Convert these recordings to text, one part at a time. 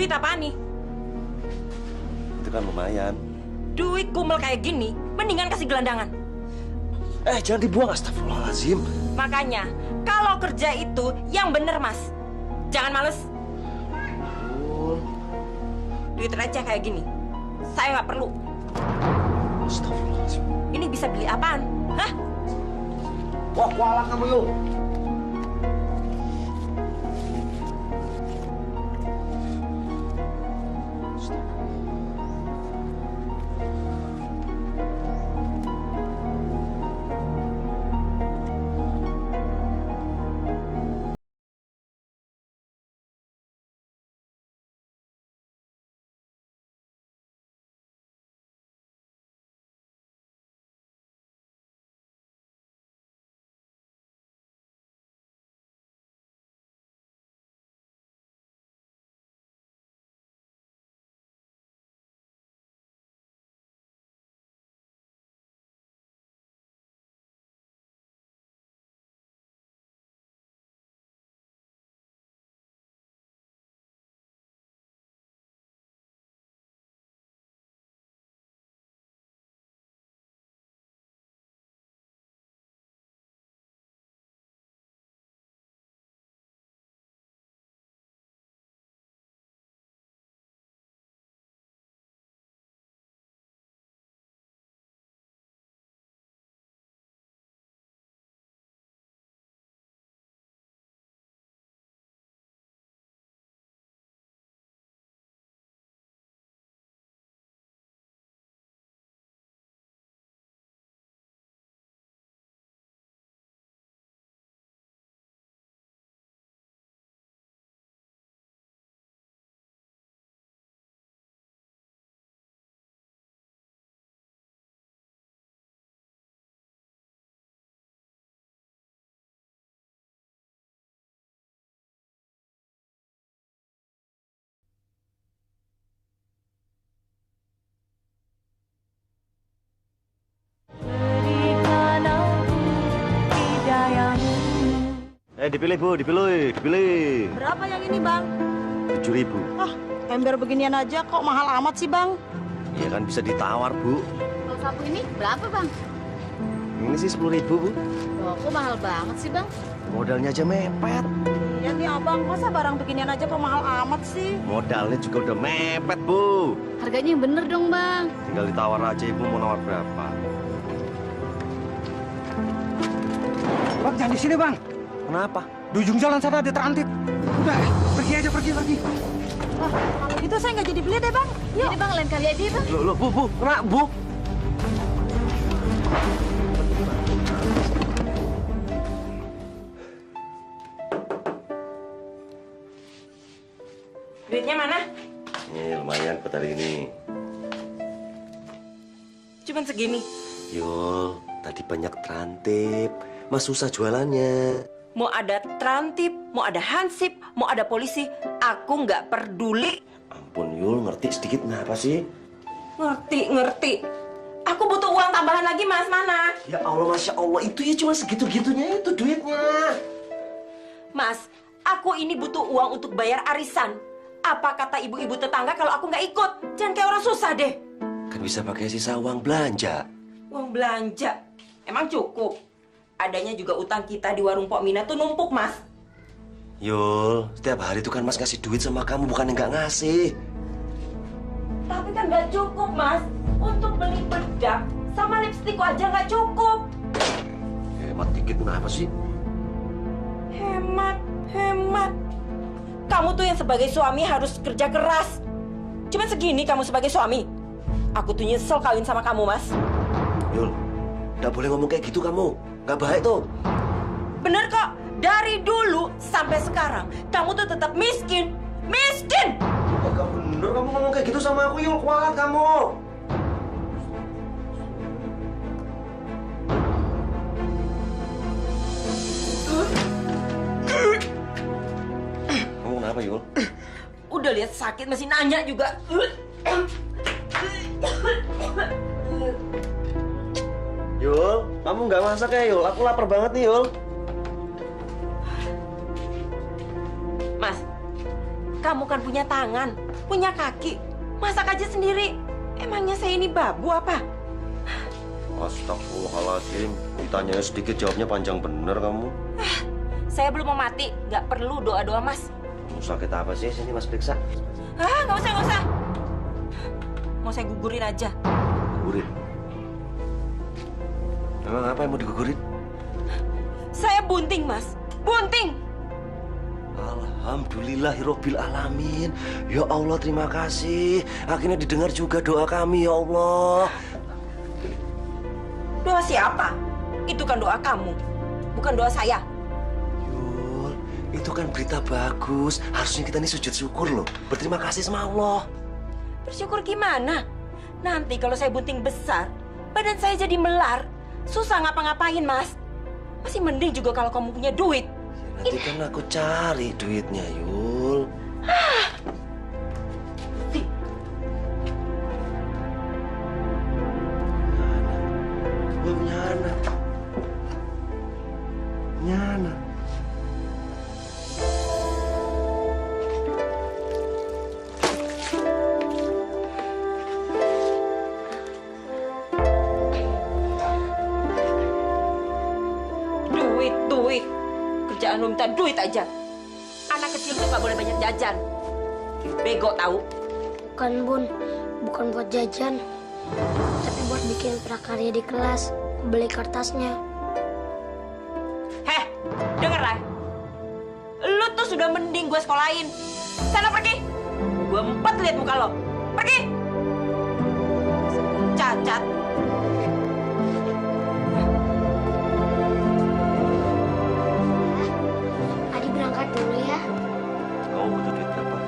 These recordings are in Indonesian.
Duit apaan nih? Itu kan lumayan. Duit kumel kayak gini, mendingan kasih gelandangan. Jangan dibuang, astagfirullahaladzim. Makanya, kalau kerja itu yang bener, Mas. Jangan males. Duit receh kayak gini, saya nggak perlu. Astagfirullahaladzim. Ini bisa beli apaan? Hah? Wah, kualat kamu, Yul. Dipilih, Bu, dipilih. Berapa yang ini, Bang? 7.000. Ah, ember beginian aja kok mahal amat sih, Bang? Ya kan bisa ditawar, Bu. Kalau sapu ini berapa, Bang? Ini sih 10.000, Bu. Loh, kok mahal banget sih, Bang? Modalnya aja mepet. Iya nih, Abang. Masa barang beginian aja kok mahal amat sih? Modalnya juga udah mepet, Bu. Harganya yang bener dong, Bang. Tinggal ditawar aja, Ibu mau nawar berapa. Bang, jangan di sini, Bang. Kenapa? Di ujung jalan sana ada terantip. Udah, pergi aja, pergi. Wah, kalau gitu saya nggak jadi beli deh, Bang. Yuk. Jadi, Bang, lain kali aja ya, Bang. Loh, Bu, kena, Bu. Duitnya mana? Ini lumayan buat hari ini. Cuman segini. Yul, tadi banyak terantip. Mas susah jualannya. Mau ada trantip, mau ada hansip, mau ada polisi, aku nggak peduli. Ampun, Yul, ngerti sedikit kenapa sih? Ngerti. Aku butuh uang tambahan lagi, Mas. Mana? Ya Allah, Masya Allah, itu ya cuma segitu-gitunya itu duitnya. Mas, aku ini butuh uang untuk bayar arisan. Apa kata ibu-ibu tetangga kalau aku nggak ikut? Jangan kayak orang susah deh. Kan bisa pakai sisa uang belanja. Uang belanja? Emang cukup? Adanya juga utang kita di warung Pok Mina tuh numpuk, Mas. Yul, setiap hari itu kan Mas ngasih duit sama kamu, bukan yang nggak ngasih. Tapi kan nggak cukup, Mas. Untuk beli bedak sama lipstik aja nggak cukup. Hemat dikit kenapa sih? Hemat. Kamu tuh yang sebagai suami harus kerja keras. Cuman segini kamu sebagai suami. Aku tuh nyesel kawin sama kamu, Mas. Yul, nggak boleh ngomong kayak gitu kamu. Nggak baik tuh. Bener kok. Dari dulu sampai sekarang, kamu tuh tetap miskin. Miskin! Gak bener kamu ngomong kayak gitu sama aku, Yul. Kualat kamu. Kamu kenapa, Yul? Udah lihat sakit masih nanya juga. Yul, kamu nggak masak ya, Yul? Aku lapar banget nih, Yul. Mas, Kamu kan punya tangan, punya kaki. Masak aja sendiri. Emangnya saya ini babu apa? Astagfirullahaladzim. Ditanya sedikit jawabnya panjang bener kamu. Saya belum mau mati. Nggak perlu doa-doa, Mas. Sakit apa sih? Sini Mas periksa. Nggak usah, nggak usah. Mau saya gugurin aja. Gugurin? Emang apa yang mau digugurin? Saya bunting, Mas. Bunting! Alhamdulillahirobbil alamin. Ya Allah, terima kasih. Akhirnya didengar juga doa kami, ya Allah. Doa siapa? Itu kan doa kamu, bukan doa saya. Yul, itu kan berita bagus. Harusnya kita ini sujud syukur loh. Berterima kasih sama Allah. Bersyukur gimana? Nanti kalau saya bunting besar, badan saya jadi melar. Susah ngapa-ngapain, Mas. Masih mending juga kalau kamu punya duit. Ya, nanti kan aku cari duitnya, Yul. Gua punya anak. Punya anak. Duit. Kerjaan lu minta duit aja. Anak kecil tuh nggak boleh banyak jajan. Bego tahu? Bukan, Bun. Bukan buat jajan. Tapi buat bikin prakarya di kelas. Beli kertasnya. Heh, denger lah. Lu tuh sudah mending gue sekolahin. Sana pergi. Gue empat lihat muka lo. Pergi. Cacat. Adi berangkat dulu ya. Kamu butuh duit berapa?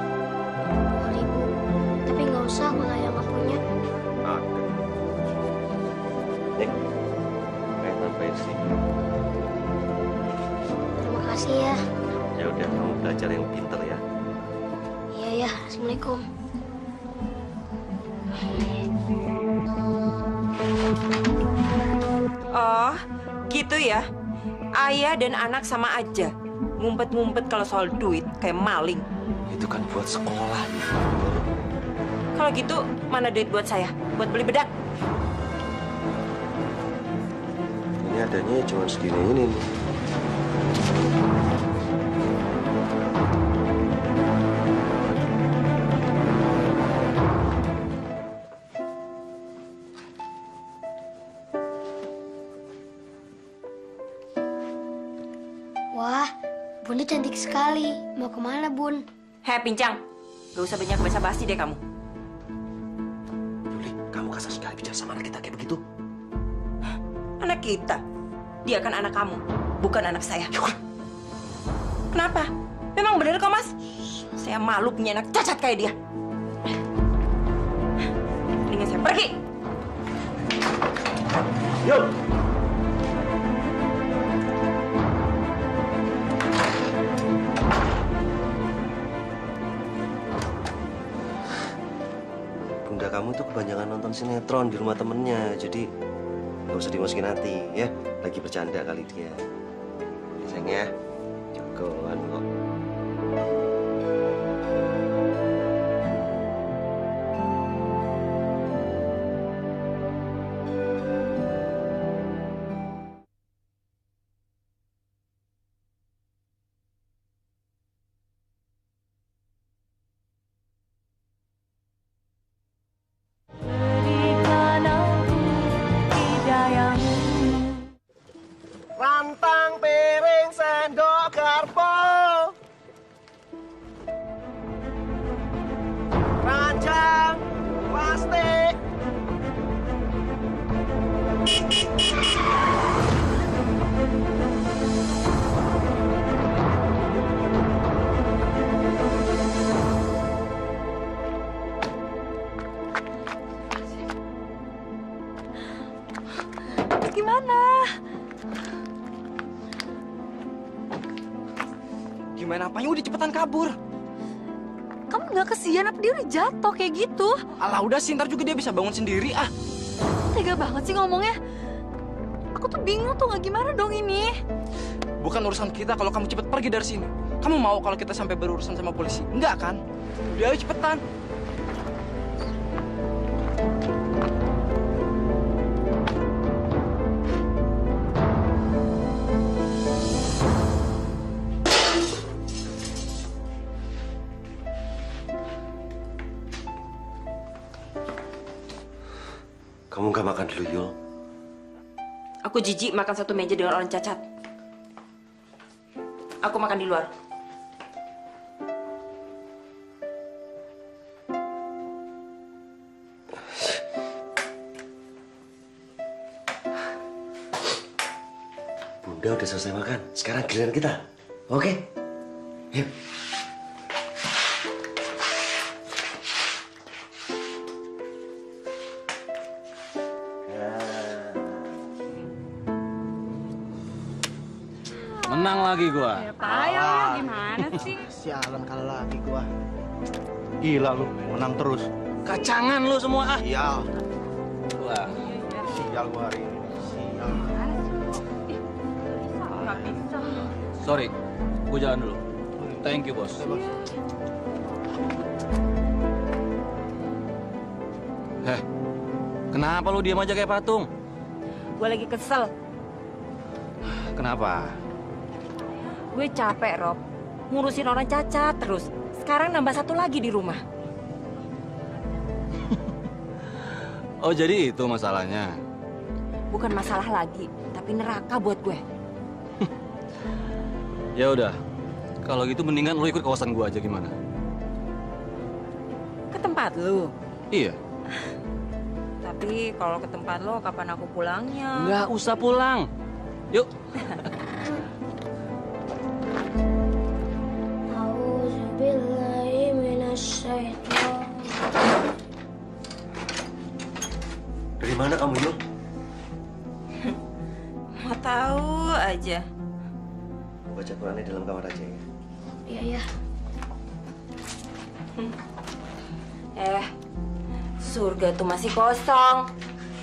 2.000. Tapi nggak usah kalau yang nggak punya. Ada. Nih, kayak tambahin sih. Terima kasih ya. Ya udah, kamu belajar yang pintar ya. Iya ya. Assalamualaikum. Oh, gitu ya. Ayah dan anak sama aja. Ngumpet-ngumpet kalau soal duit, kayak maling. Itu kan buat sekolah. Kalau gitu, mana duit buat saya? Buat beli bedak? Ini adanya cuma segini ini nih. Wah, Bunda cantik sekali. Mau kemana, Bun? Heh, Pincang. Gak usah banyak basa-basi deh kamu. Yuli, kamu kasar sekali bicara sama anak kita kayak begitu. Anak kita. Dia kan anak kamu, bukan anak saya. Kenapa? Memang benar kok, Mas? Saya malu punya anak cacat kayak dia. Mendingan saya pergi. Yuk! Bunda kamu tuh kebanyakan nonton sinetron di rumah temennya, jadi nggak usah dimasukin hati, ya. Lagi bercanda kali dia. Ya, sayang ya, jagoan kok. Rantang, piring, sendok, garpu, ranjang, plastik. Gimana apanya udah cepetan kabur. Kamu nggak kesian apa dia udah jatuh kayak gitu? Alah udah sih, ntar juga dia bisa bangun sendiri ah. Tega banget sih ngomongnya. Aku tuh bingung tuh nggak gimana dong ini. Bukan urusan kita kalau kamu cepet pergi dari sini. Kamu mau kalau kita sampai berurusan sama polisi? Enggak kan? Udah, ayo cepetan. Kamu nggak makan dulu, Yul? Aku jijik makan satu meja dengan orang cacat. Aku makan di luar. Bunda udah selesai makan. Sekarang giliran kita. Oke? Yuk. Menang lagi gua. Ayo, gimana sih? Sialan kalah lagi gua. Gila lu, menang terus. Kacangan lu semua ah. Sial. Wah. Sial gua hari ini. Sial. Nggak bisa. Sorry, gua jalan dulu. Thank you, bos. Kenapa lu diam aja kayak patung? Gue lagi kesel. Kenapa? Gue capek, Rob. Ngurusin orang cacat terus. Sekarang nambah satu lagi di rumah. Oh, jadi itu masalahnya. Bukan masalah lagi, tapi neraka buat gue. Ya udah. Kalau gitu mendingan lu ikut kawasan gua aja gimana? Ke tempat lu. Iya. Tapi kalau ke tempat lo, kapan aku pulangnya? Nggak usah pulang. Yuk. Dari mana kamu, Yul? Mau tahu aja. Baca Qurannya dalam kamar aja ya. Iya, ya. Surga tuh masih kosong.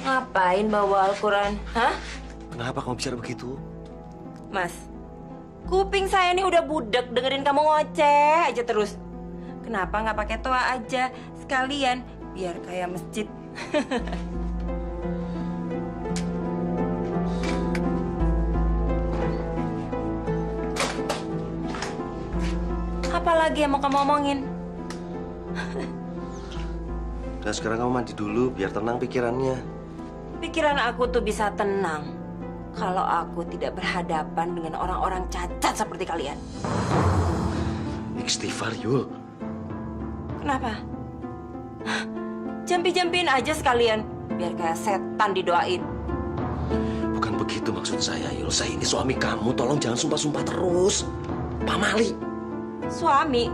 Ngapain bawa Al-Quran? Hah? Kenapa kamu bicara begitu? Mas, kuping saya ini udah budek dengerin kamu ngoceh aja terus. Kenapa nggak pakai toa aja sekalian biar kayak masjid? Apalagi yang mau kamu omongin? Dan sekarang kamu mandi dulu biar tenang pikirannya. Pikiran aku tuh bisa tenang kalau aku tidak berhadapan dengan orang-orang cacat seperti kalian. Istighfar, Yul. Kenapa? Jampi-jampiin aja sekalian biar kayak setan didoain. Bukan begitu maksud saya, Yul. Saya ini suami kamu. Tolong jangan sumpah-sumpah terus. Pak Mali. Suami?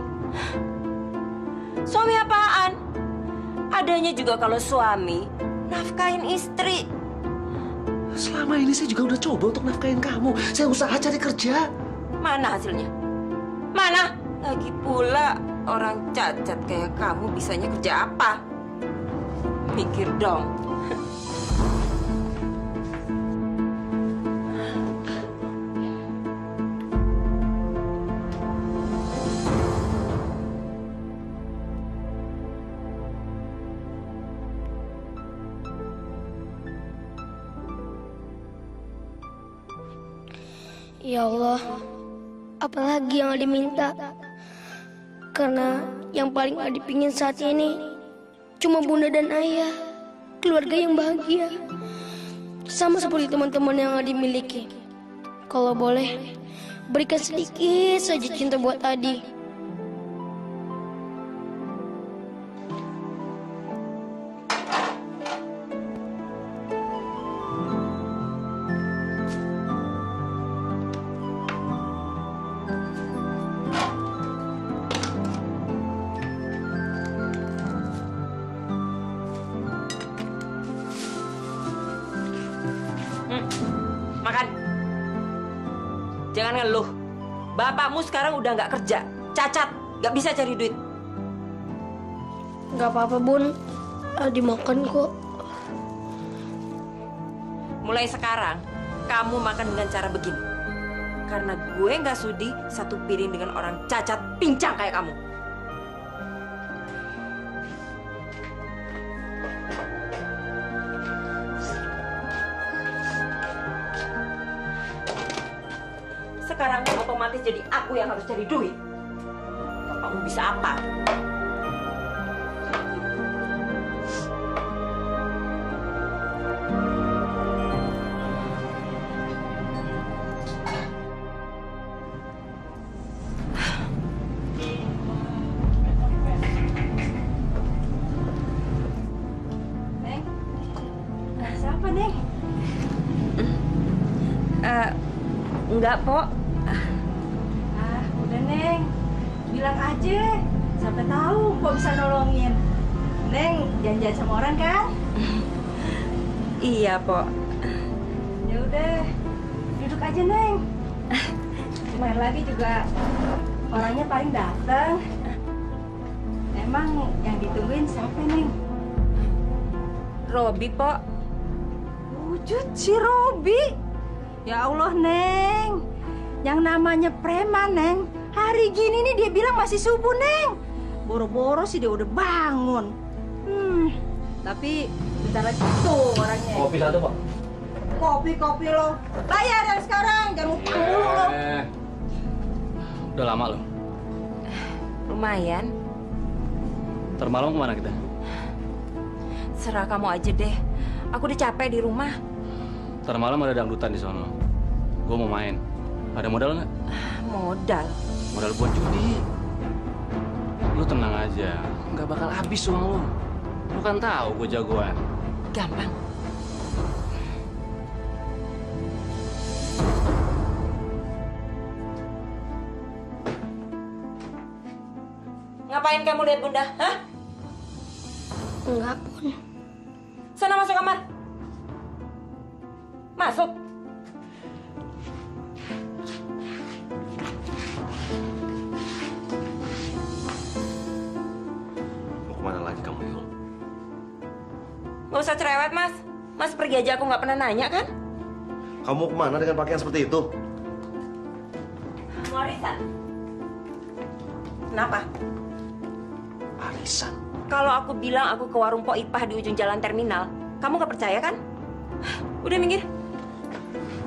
Suami apaan? Adanya juga kalau suami nafkahin istri. Selama ini saya juga udah coba untuk nafkahin kamu. Saya usaha cari kerja. Mana hasilnya? Mana? Lagi pula orang cacat kayak kamu bisanya kerja apa? Mikir dong. Ya Allah, apalagi yang Adi minta? Karena yang paling Adi pingin saat ini cuma bunda dan ayah, keluarga yang bahagia. Sama seperti teman-teman yang Adi miliki. Kalau boleh, berikan sedikit saja cinta buat Adi. Makan. Jangan ngeluh. Bapakmu sekarang udah nggak kerja, cacat, nggak bisa cari duit. Gak apa-apa, Bun. Adi makan kok. Mulai sekarang, kamu makan dengan cara begini. Karena gue nggak sudi satu piring dengan orang cacat pincang kayak kamu. Sekarang otomatis jadi aku yang harus cari duit. Kamu bisa apa? Neng, siapa Neng? Enggak, Pok. Udah Neng, bilang aja. Sampai tahu Pok bisa nolongin. Neng, janjian sama orang kan? Iya, Pok. Ya udah, duduk aja Neng. Kemarin lagi juga orangnya paling datang. Emang yang ditungguin siapa Neng? Robi, Pok. Wujud si Robi. Ya Allah, Neng. Yang namanya preman, Neng. Hari gini nih dia bilang masih subuh, Neng. Boro-boro sih dia udah bangun. Tapi bentar lagi tuh orangnya. Kopi satu, Pak. Kopi lo. Bayar dari sekarang, jangan utang dulu lo. Udah lama loh. Lumayan. Ntar malam kemana kita? Serah kamu aja deh. Aku udah capek di rumah. Ntar malam ada dangdutan di sono. Gue mau main. Ada modal nggak? Modal. Modal buat judi. Lu tenang aja. Nggak bakal habis uang lu. Lu kan tahu gue jagoan. Gampang. Ngapain kamu lihat Bunda? Hah? Enggak pun. Sana masuk kamar. Masuk. Mau kemana lagi kamu, Yul? Gak usah cerewet, Mas. Mas pergi aja, aku nggak pernah nanya, kan? Kamu kemana dengan pakaian seperti itu? Warisan. Kenapa? Arisan. Kalau aku bilang aku ke warung Pok Ipah di ujung jalan terminal, kamu gak percaya, kan? Udah minggir.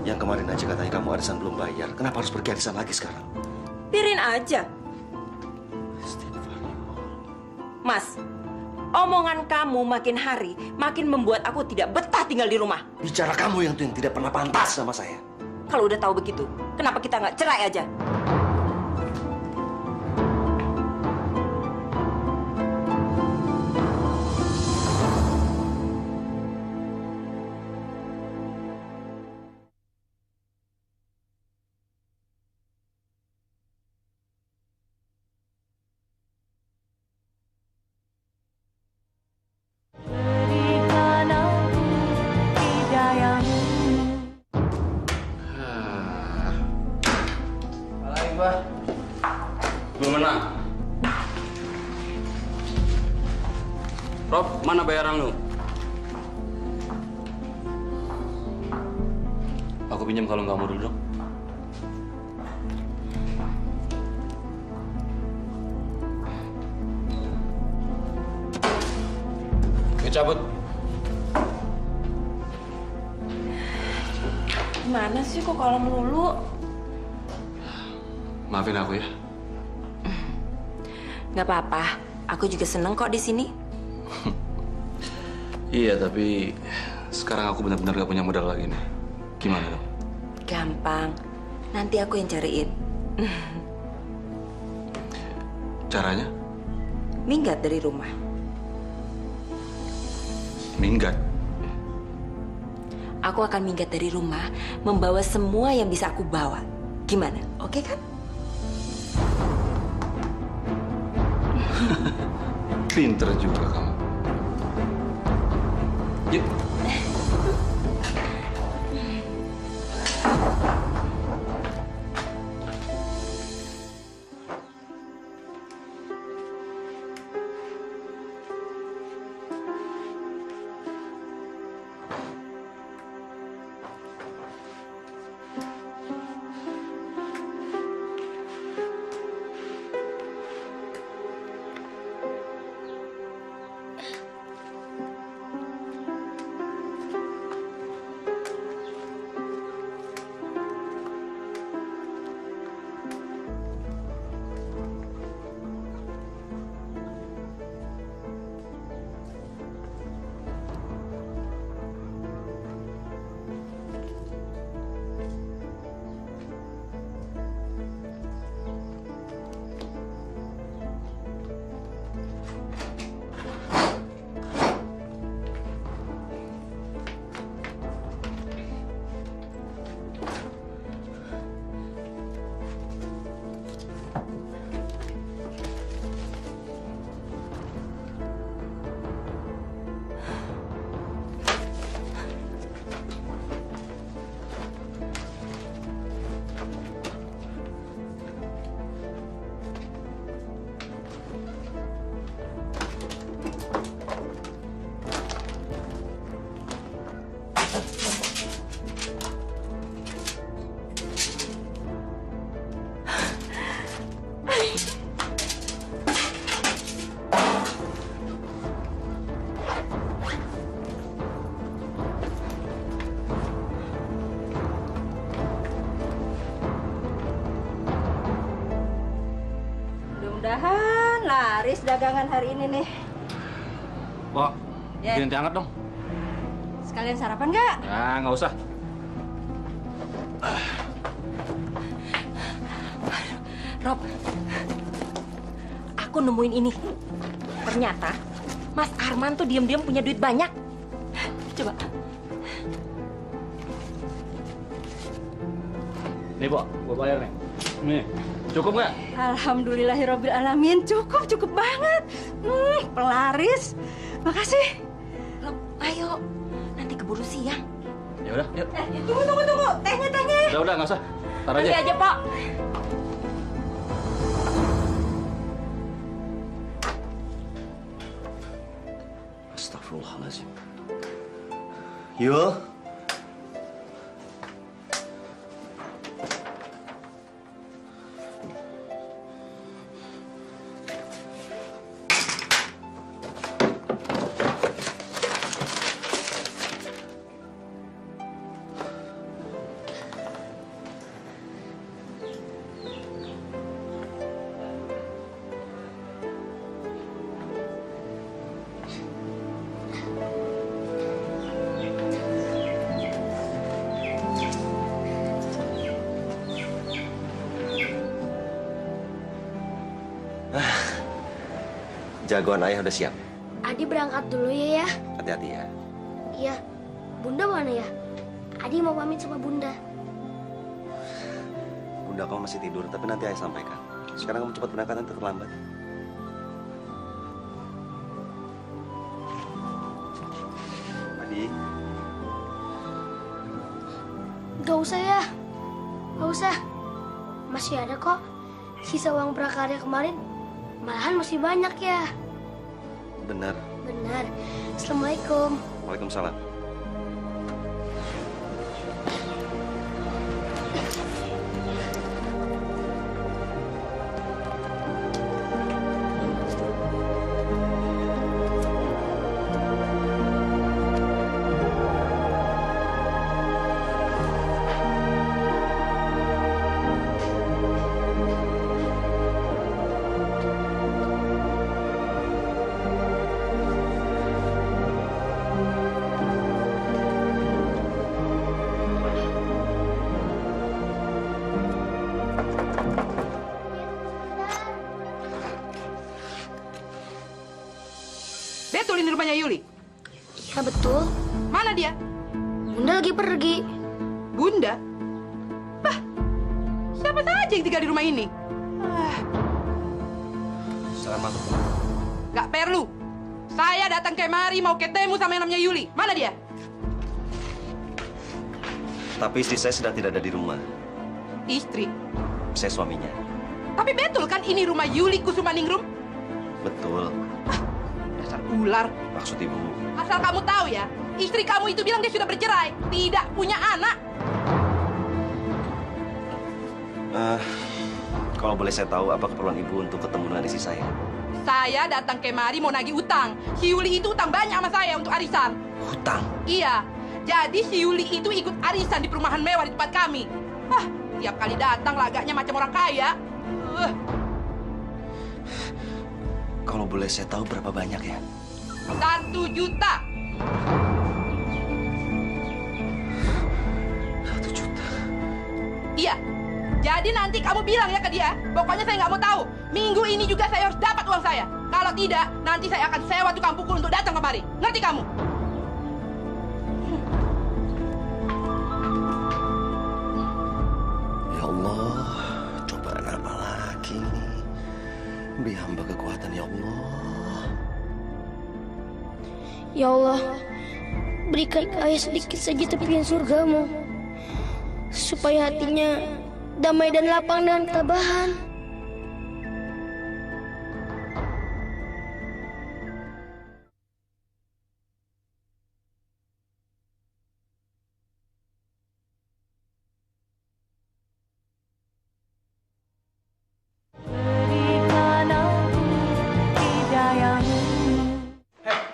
Yang kemarin aja katanya kamu arisan belum bayar. Kenapa harus pergi arisan lagi sekarang? Biarin aja. Mas, omongan kamu makin hari makin membuat aku tidak betah tinggal di rumah. Bicara kamu yang tidak pernah pantas sama saya. Kalau udah tahu begitu, kenapa kita nggak cerai aja? Belum menang. Rob, mana bayaran lu? Aku pinjam kalau nggak mau duduk. Gue cabut. Gimana sih kok kalau melulu? Maafin aku ya. Nggak apa-apa, aku juga seneng kok di sini. Iya, tapi sekarang aku benar-benar gak punya modal lagi nih. Gimana dong? Gampang, nanti aku yang cariin. Caranya? Minggat dari rumah. Minggat. Aku akan minggat dari rumah, membawa semua yang bisa aku bawa. Gimana? Oke kan? Pinter juga kamu. Yuk. Mudah-mudahan laris dagangan hari ini nih. Pok, Ya. bikin teh hangat dong. Sekalian sarapan nggak? Nah, nggak usah. Rob, aku nemuin ini. Ternyata Mas Arman tuh diam-diam punya duit banyak. Coba. Nih, Pok, gua bayar nih. Nih, cukup nggak? Alhamdulillahirobbil alamin, cukup banget. Pelaris. Makasih. Rob, ayo. Nanti keburu siang. Ya udah, yuk. Tunggu. Tehnya. Udah, nggak usah. Tar Nanti aja. aja, Pak. Astagfirullahaladzim. Yul. Jagoan ayah udah siap. Adi berangkat dulu ya. Hati-hati ya. Iya. Bunda mana ya? Adi mau pamit sama Bunda. Bunda kamu masih tidur, tapi nanti ayah sampaikan. Sekarang kamu cepat berangkat, nanti terlambat. Adi. Gak usah ya. Gak usah. Masih ada kok. Sisa uang prakarya kemarin. Malahan masih banyak ya. Benar. Benar. Assalamualaikum. Waalaikumsalam. Betul ini rumahnya Yuli. Ya betul. Mana dia? Bunda lagi pergi. Bunda? Bah, siapa saja yang tinggal di rumah ini? Selamat. Gak perlu. Saya datang kemari mau ketemu sama yang namanya Yuli. Mana dia? Tapi istri saya sedang tidak ada di rumah. Istri. Saya suaminya. Tapi betul kan ini rumah Yuli Kusumaningrum? Betul. Dasar ular. Maksud ibu. Asal kamu tahu ya, istri kamu itu bilang dia sudah bercerai, tidak punya anak. Kalau boleh saya tahu apa keperluan ibu untuk ketemu dengan istri saya? Saya datang kemari mau nagih utang. Si Yuli itu utang banyak sama saya untuk arisan. Hutang. Iya, jadi si Yuli itu ikut arisan di perumahan mewah di tempat kami. Tiap kali datang lagaknya macam orang kaya. Kalau boleh saya tahu berapa banyak ya? 1 juta. 1 juta. Iya. Jadi nanti kamu bilang ya ke dia, pokoknya saya nggak mau tahu. Minggu ini juga saya harus dapat uang saya. Kalau tidak, nanti saya akan sewa tukang pukul untuk datang kemari. Ngerti kamu? Ya Allah, cobaan apa lagi nih? Beri hamba kekuatan ya Allah. Ya Allah, berikan ayah sedikit saja tepian surgamu. Supaya hatinya damai dan lapang dengan ketabahan.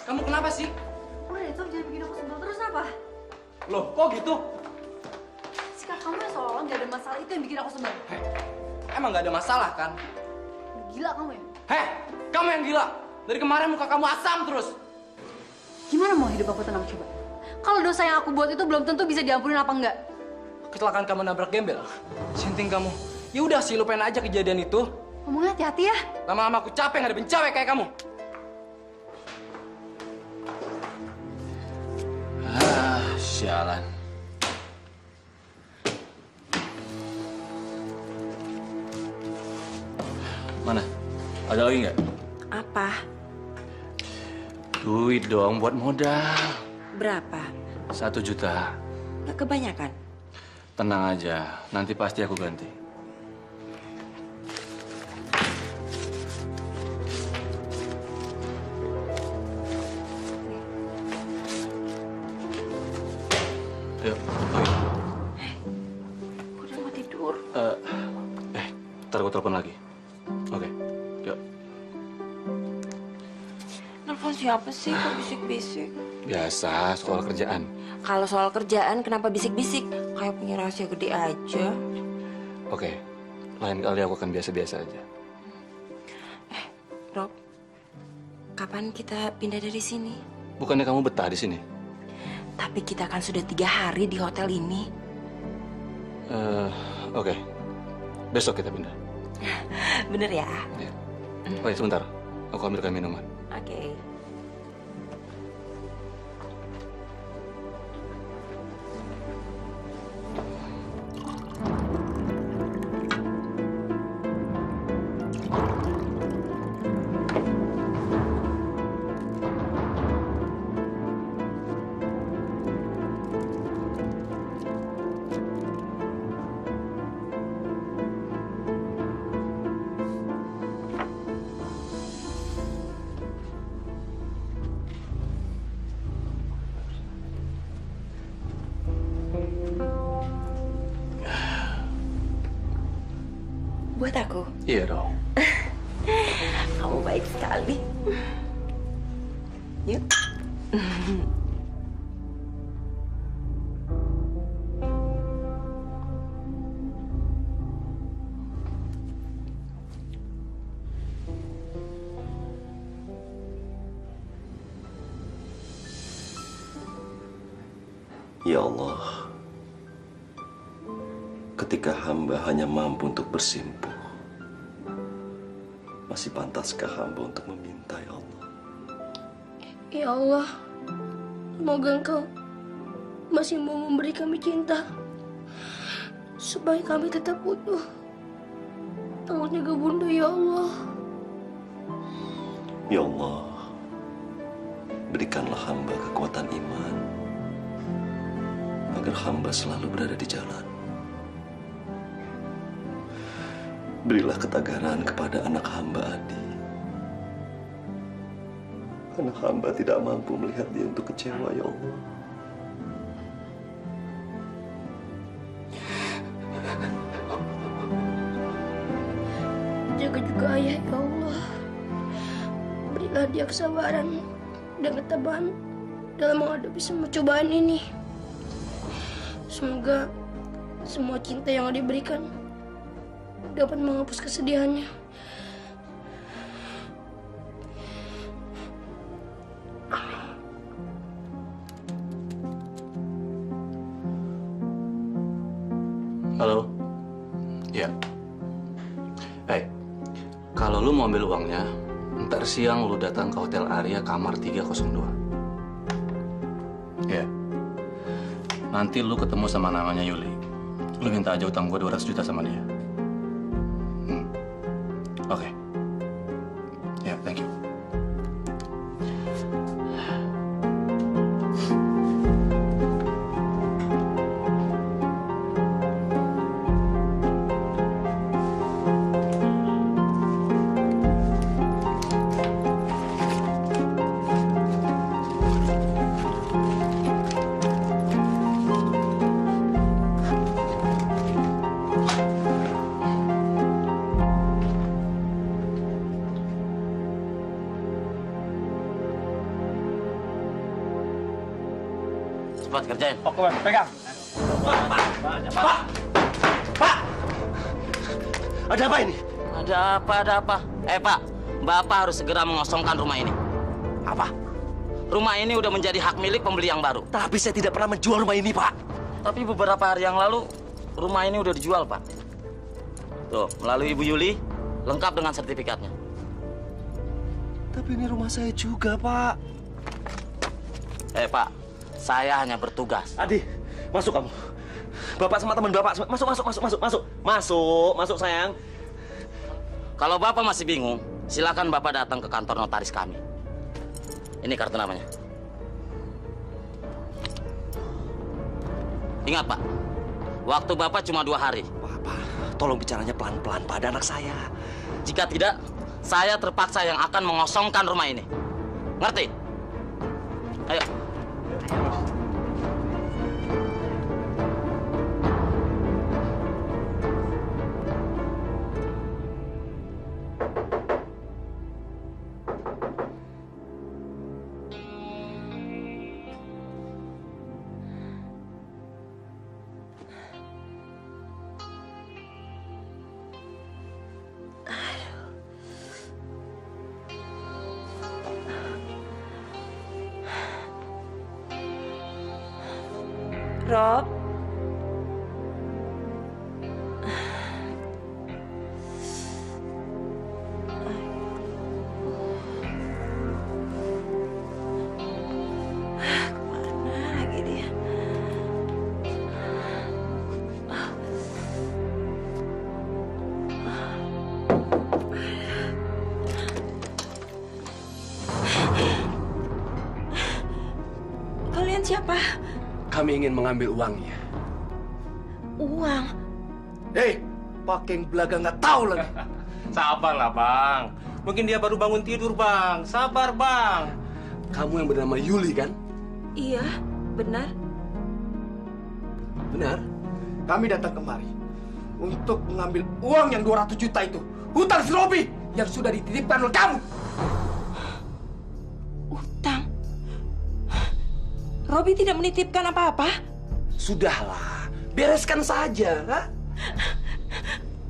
Kamu kenapa sih? Udah itu jangan bikin aku sebel terus apa? Loh, kok gitu? Sikap kamu yang seolah-olah nggak ada masalah itu yang bikin aku sebel. Emang nggak ada masalah kan? Gila kamu ya? Heh, kamu yang gila. Dari kemarin muka kamu asam terus. Gimana mau hidup aku tenang coba? Kalau dosa yang aku buat itu belum tentu bisa diampunin apa enggak? Kecelakaan kamu nabrak gembel. Sinting kamu. Ya udah sih, lupain aja kejadian itu. Ngomongnya hati-hati ya. Lama-lama aku capek ngadepin cewek kayak kamu. Sialan. Mana? Ada lagi nggak? Apa? Duit dong buat modal. Berapa? 1 juta. Nggak kebanyakan? Tenang aja, nanti pasti aku ganti. Ayo, oke. Udah mau tidur. Ntar aku telepon lagi. Oke, yuk. Nelfon siapa sih kok bisik-bisik? Biasa, soal kerjaan. Kalau soal kerjaan kenapa bisik-bisik? Kayak punya rahasia gede aja. Oke, lain kali aku akan biasa-biasa aja. Rob, kapan kita pindah dari sini? Bukannya kamu betah di sini? Tapi kita kan sudah 3 hari di hotel ini. Oke. Besok kita pindah. Bener ya? Ya. Oh ya, sebentar. Aku ambilkan minuman. Oke. Buat aku? Iya dong. Kamu baik sekali. Yuk. Ya Allah, ketika hamba hanya mampu untuk bersimpuh, masih pantaskah hamba untuk meminta, ya Allah? Ya Allah, semoga Engkau masih mau memberi kami cinta, supaya kami tetap utuh. Tolong jaga Bunda, ya Allah. Ya Allah, berikanlah hamba kekuatan iman, agar hamba selalu berada di jalan. Berilah ketagaran kepada anak hamba Adi. Anak hamba tidak mampu melihat dia untuk kecewa, ya Allah. Jaga juga ayah, ya Allah. Berilah dia kesabaran dan ketabahan dalam menghadapi semua cobaan ini. Semoga semua cinta yang diberikan dapat menghapus kesedihannya. Halo? Ya. Kalau lu mau ambil uangnya, ntar siang lu datang ke Hotel Arya kamar 302. Ya. Nanti lu ketemu sama namanya Yuli. Lu minta aja utang gua 200 juta sama dia. Oke. Ya, thank you. Cepat kerjain. Oke, Bang. Pegang. Pak! Ada apa ini? Ada apa, ada apa? Pak, Bapak harus segera mengosongkan rumah ini. Apa? Rumah ini udah menjadi hak milik pembeli yang baru. Tapi saya tidak pernah menjual rumah ini, Pak. Tapi beberapa hari yang lalu, rumah ini udah dijual, Pak. Tuh, melalui Ibu Yuli, lengkap dengan sertifikatnya. Tapi ini rumah saya juga, Pak. Pak, saya hanya bertugas. Adi, masuk kamu. Bapak sama teman Bapak, masuk sayang. Kalau Bapak masih bingung, silakan Bapak datang ke kantor notaris kami. Ini kartu namanya. Ingat, Pak, waktu Bapak cuma 2 hari. Bapak, tolong bicaranya pelan-pelan pada anak saya. Jika tidak, saya terpaksa yang akan mengosongkan rumah ini. Ngerti? Ayo. Rob. Kemana lagi dia? Kalian siapa? Kami ingin mengambil uangnya. Uang? Hei, pakai belaga nggak tahu lagi. Sabarlah, Bang. Mungkin dia baru bangun tidur, Bang. Sabar, Bang. Kamu yang bernama Yuli, kan? Iya, benar. Benar. Kami datang kemari untuk mengambil uang yang 200 juta itu. Hutang si Robi yang sudah dititipkan oleh kamu. Utang? Robi tidak menitipkan apa-apa? Sudahlah, bereskan saja. Ha?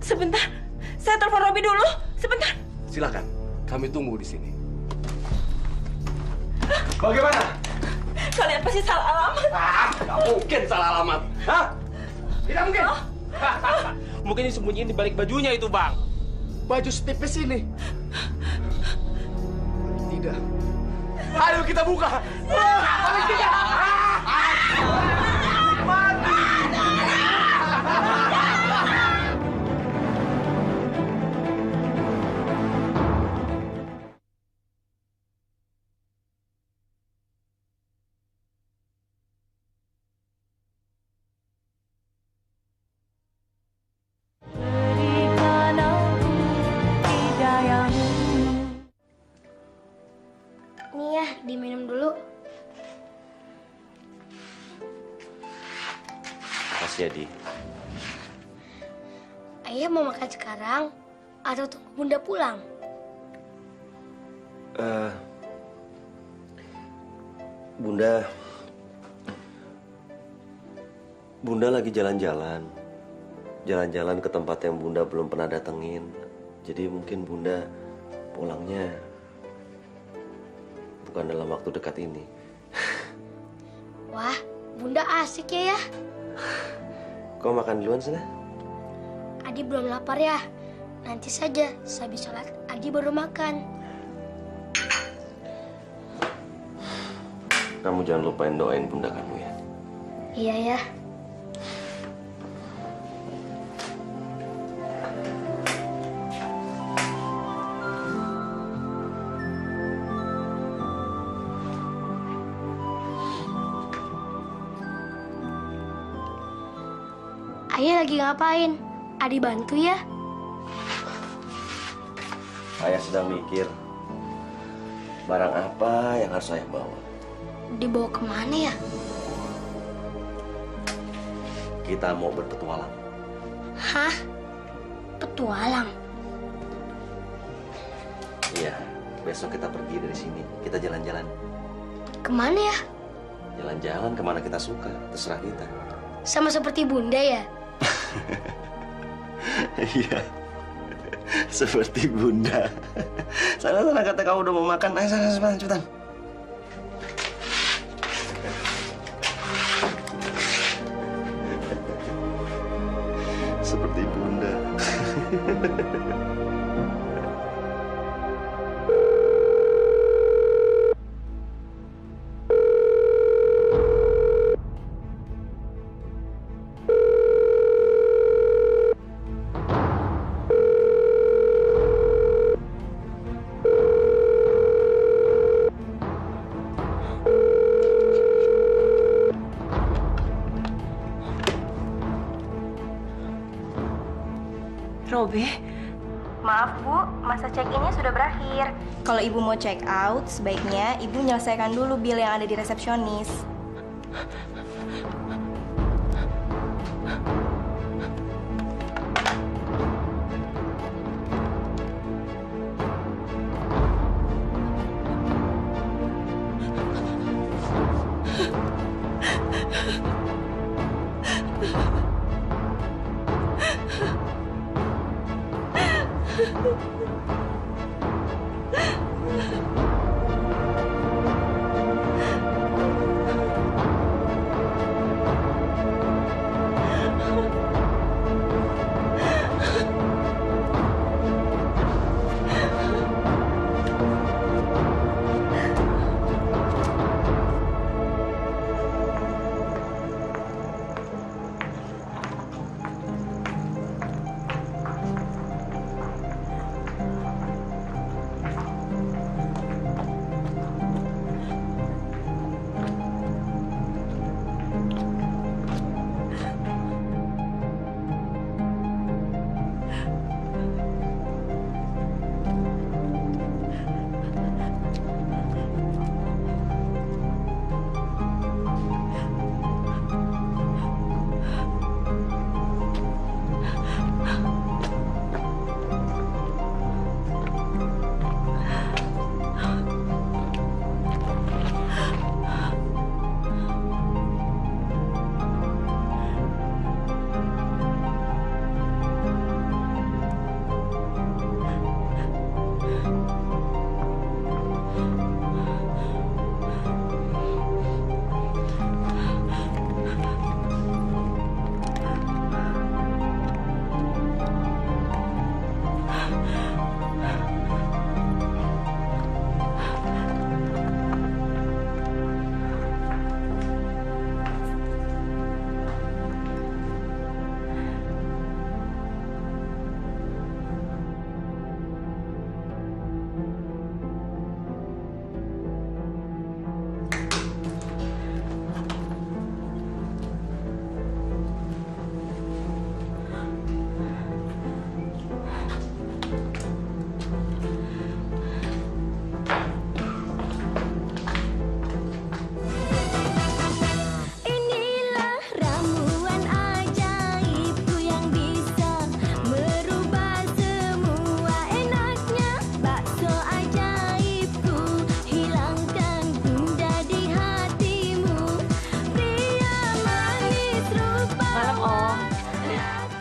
Sebentar, saya telepon Robi dulu. Sebentar. Silakan, kami tunggu di sini. Bagaimana? Kalian pasti salah alamat. Nggak mungkin salah alamat. Hah? Tidak mungkin. Mungkin disembunyiin di balik bajunya itu, Bang. Baju setipis ini. Tidak. Ayo kita buka. Paling tidak. Nih ya, diminum dulu. Makasih, Adi. Ayah mau makan sekarang atau tunggu Bunda pulang? Bunda lagi jalan-jalan. Jalan-jalan ke tempat yang Bunda belum pernah datengin. Jadi mungkin Bunda pulangnya bukan dalam waktu dekat ini. Wah, Bunda asik ya. Kau makan duluan sana? Adi belum lapar ya. Nanti saja, sehabis sholat Adi baru makan. Kamu jangan lupain doain Bunda kamu ya. Iya ya. Ayah lagi ngapain? Adi bantu ya? Ayah sedang mikir barang apa yang harus saya bawa. Dibawa kemana ya? Kita mau berpetualang. Hah? Petualang? Iya, besok kita pergi dari sini. Kita jalan-jalan. Kemana ya? Jalan-jalan kemana kita suka, terserah kita. Sama seperti Bunda ya? Iya. Seperti bunda. Sana kata kamu udah mau makan. Ayo sana cepetan. Seperti bunda. Robi, Maaf Bu, masa check-innya sudah berakhir. Kalau Ibu mau check out, sebaiknya Ibu menyelesaikan dulu bil yang ada di resepsionis.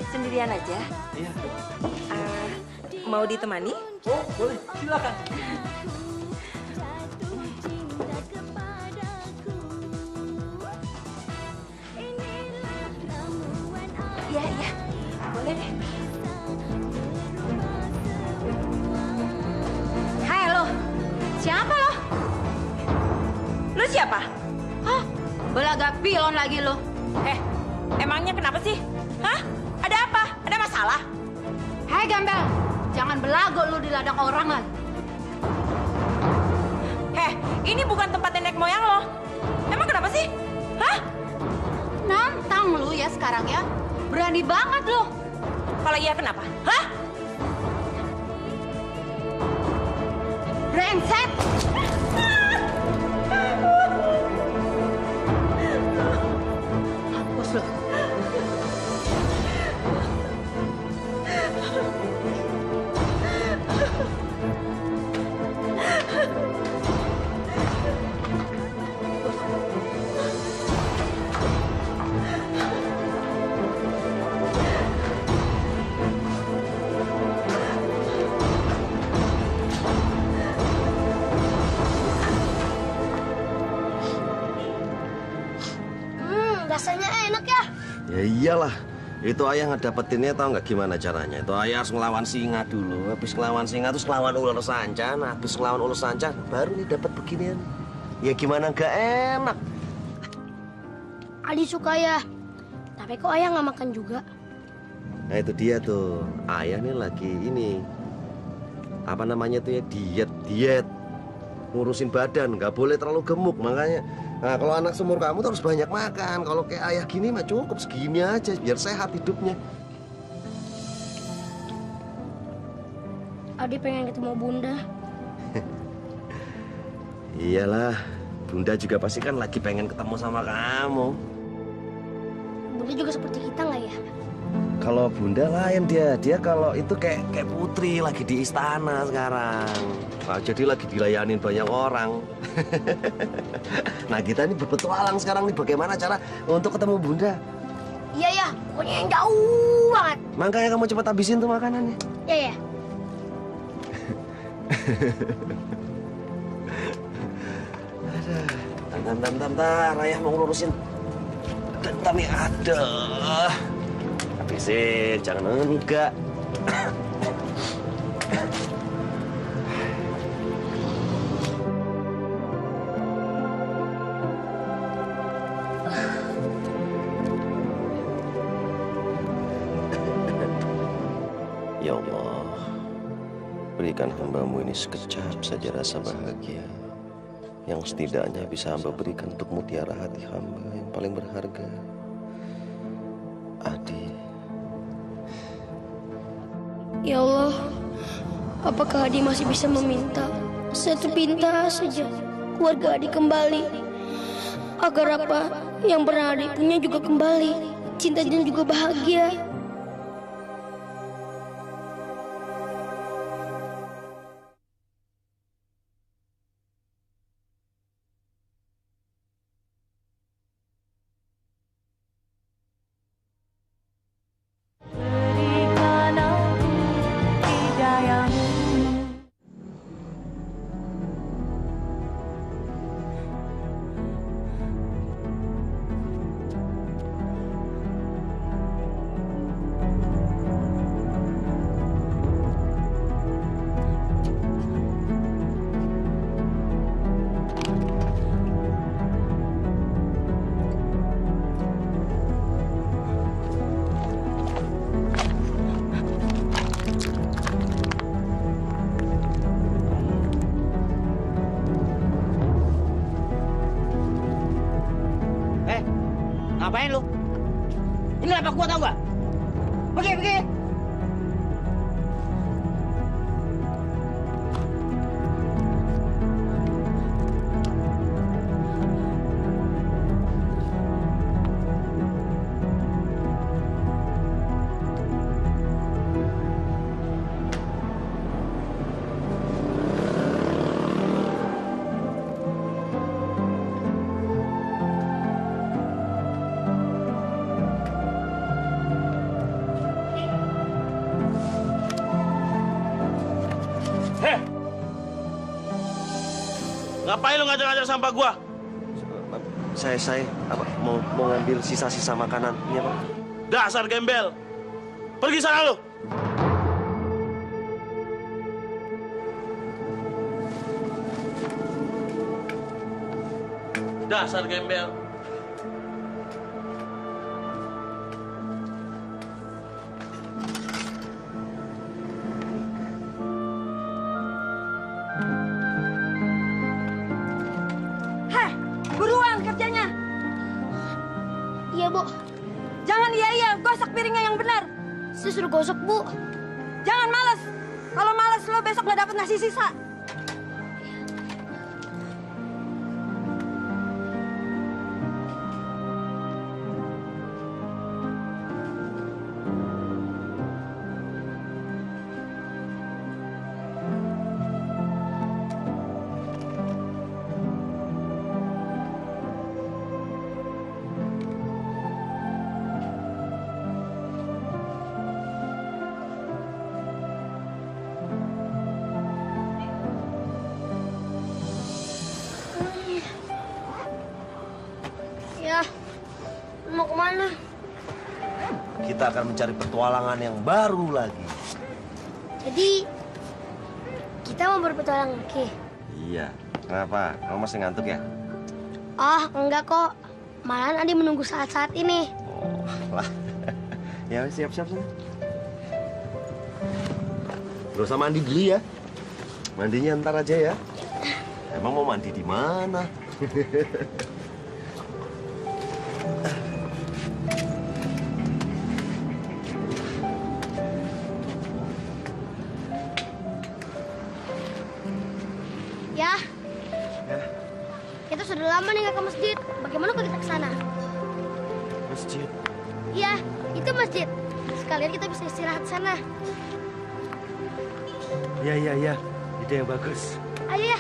Sendirian aja? Iya. Mau ditemani? Oh, boleh. Silakan. Iya, iya. Boleh deh. Hai lo, siapa lo? Lo siapa? Hah? Belaga pilon lagi lo. Emangnya kenapa sih? Hah? Ada apa? Ada masalah? Hai Gembel, jangan belago lu di ladang orang lagi. Ini bukan tempat nenek moyang lo. Emang kenapa sih? Hah? Nantang lu ya sekarang ya. Berani banget lu. Kalau iya kenapa? Hah? Brengsek. Hapus lo. iyalah. Itu ayah ngedapetinnya tahu nggak gimana caranya? Itu ayah harus ngelawan singa dulu. Habis ngelawan singa terus ngelawan ular sanca. Nah, habis ngelawan ular sanca baru nih dapat beginian. Ya gimana nggak enak? Adi suka ya. Tapi kok ayah nggak makan juga? Nah itu dia tuh. Ayah nih lagi ini. Apa namanya tuh ya? Diet. Ngurusin badan, nggak boleh terlalu gemuk. Makanya, nah kalau anak seumur kamu tuh harus banyak makan. Kalau kayak ayah gini mah cukup segini aja, biar sehat hidupnya. Adi pengen ketemu Bunda. Iyalah, Bunda juga pasti kan lagi pengen ketemu sama kamu. Bunda juga seperti kita nggak ya? Kalau Bunda lain dia kalau itu kayak putri lagi di istana sekarang. Nah, jadi lagi dilayanin banyak orang. Nah kita ini berpetualang sekarang nih bagaimana cara untuk ketemu Bunda. Iya ya, pokoknya yang jauh banget. Makanya kamu cepat habisin tuh makanannya. Iya ya. Bentar, ayah mau ngurusin dendam nih, ada. Habisin, jangan enggak. Ya Allah, berikan hamba-Mu ini sekejap saja rasa bahagia yang setidaknya bisa hamba berikan untuk mutiara hati hamba yang paling berharga, Adi. Ya Allah, apakah Adi masih bisa meminta satu pinta saja keluarga Adi kembali? Agar apa yang pernah Adi punya juga kembali, cinta dan juga bahagia. Ngapain lu? Ini lapak gua tau gak? Pergi. Ngapain lu ngajak-ngajak sampah gua? Saya apa mau ngambil sisa-sisa makanan, iya Pak. Dasar gembel. Pergi sana lu. Dasar gembel. Buruan kerjanya. Iya, Bu. Jangan iya, gosok piringnya yang benar. Saya suruh gosok, Bu. Jangan malas. Kalau malas lo besok nggak dapat nasi sisa. kita akan mencari petualangan yang baru lagi. Jadi, kita mau berpetualang lagi? Iya. Kenapa? Kamu masih ngantuk ya? Oh, enggak kok. Malahan Adi menunggu saat-saat ini. Oh, lah. Ya, siap-siap sana. Gak usah mandi dulu ya. Mandinya ntar aja ya. Emang mau mandi di mana? Ya. Kita sudah lama nih nggak ke masjid. Bagaimana kalau kita ke sana? Masjid. Iya, itu masjid. Sekalian kita bisa istirahat di sana. Iya. Ide yang bagus. Ayo ya.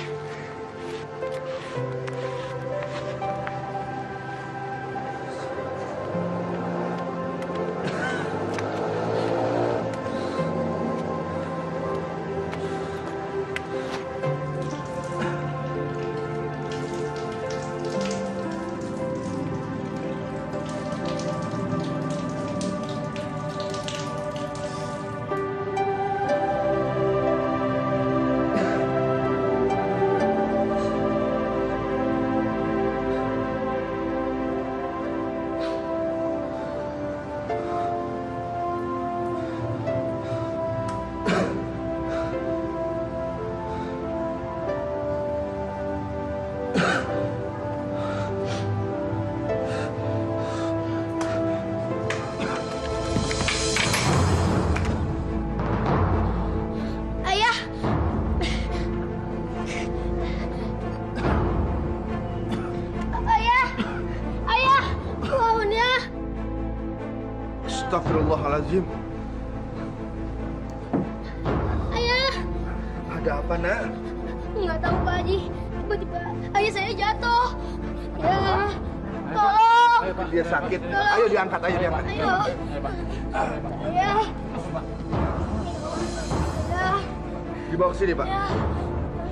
Astagfirullahaladzim. Ayah. Ada apa, Nak? Nggak tahu, Pak Haji. Tiba-tiba ayah saya jatuh. Ya. Tolong. Dia sakit. Ayo diangkat, ayo diangkat. Ayo. Ayah. Ayah. Dibawa ke sini, Pak. Ayah.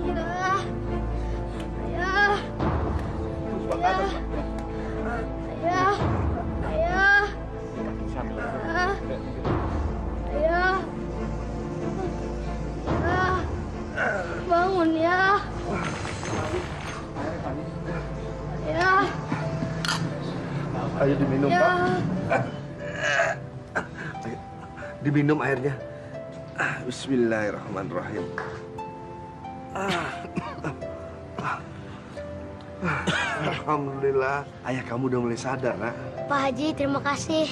Ayah. Ayah. Ayah. Ayah. Ayah. Ayah. Ayah. Bangun ya. Ayah. Ayo diminum, Ya. Pak. Ayo, diminum airnya. Bismillahirrahmanirrahim. Alhamdulillah, ayah kamu udah mulai sadar, Nak. Pak Haji, terima kasih.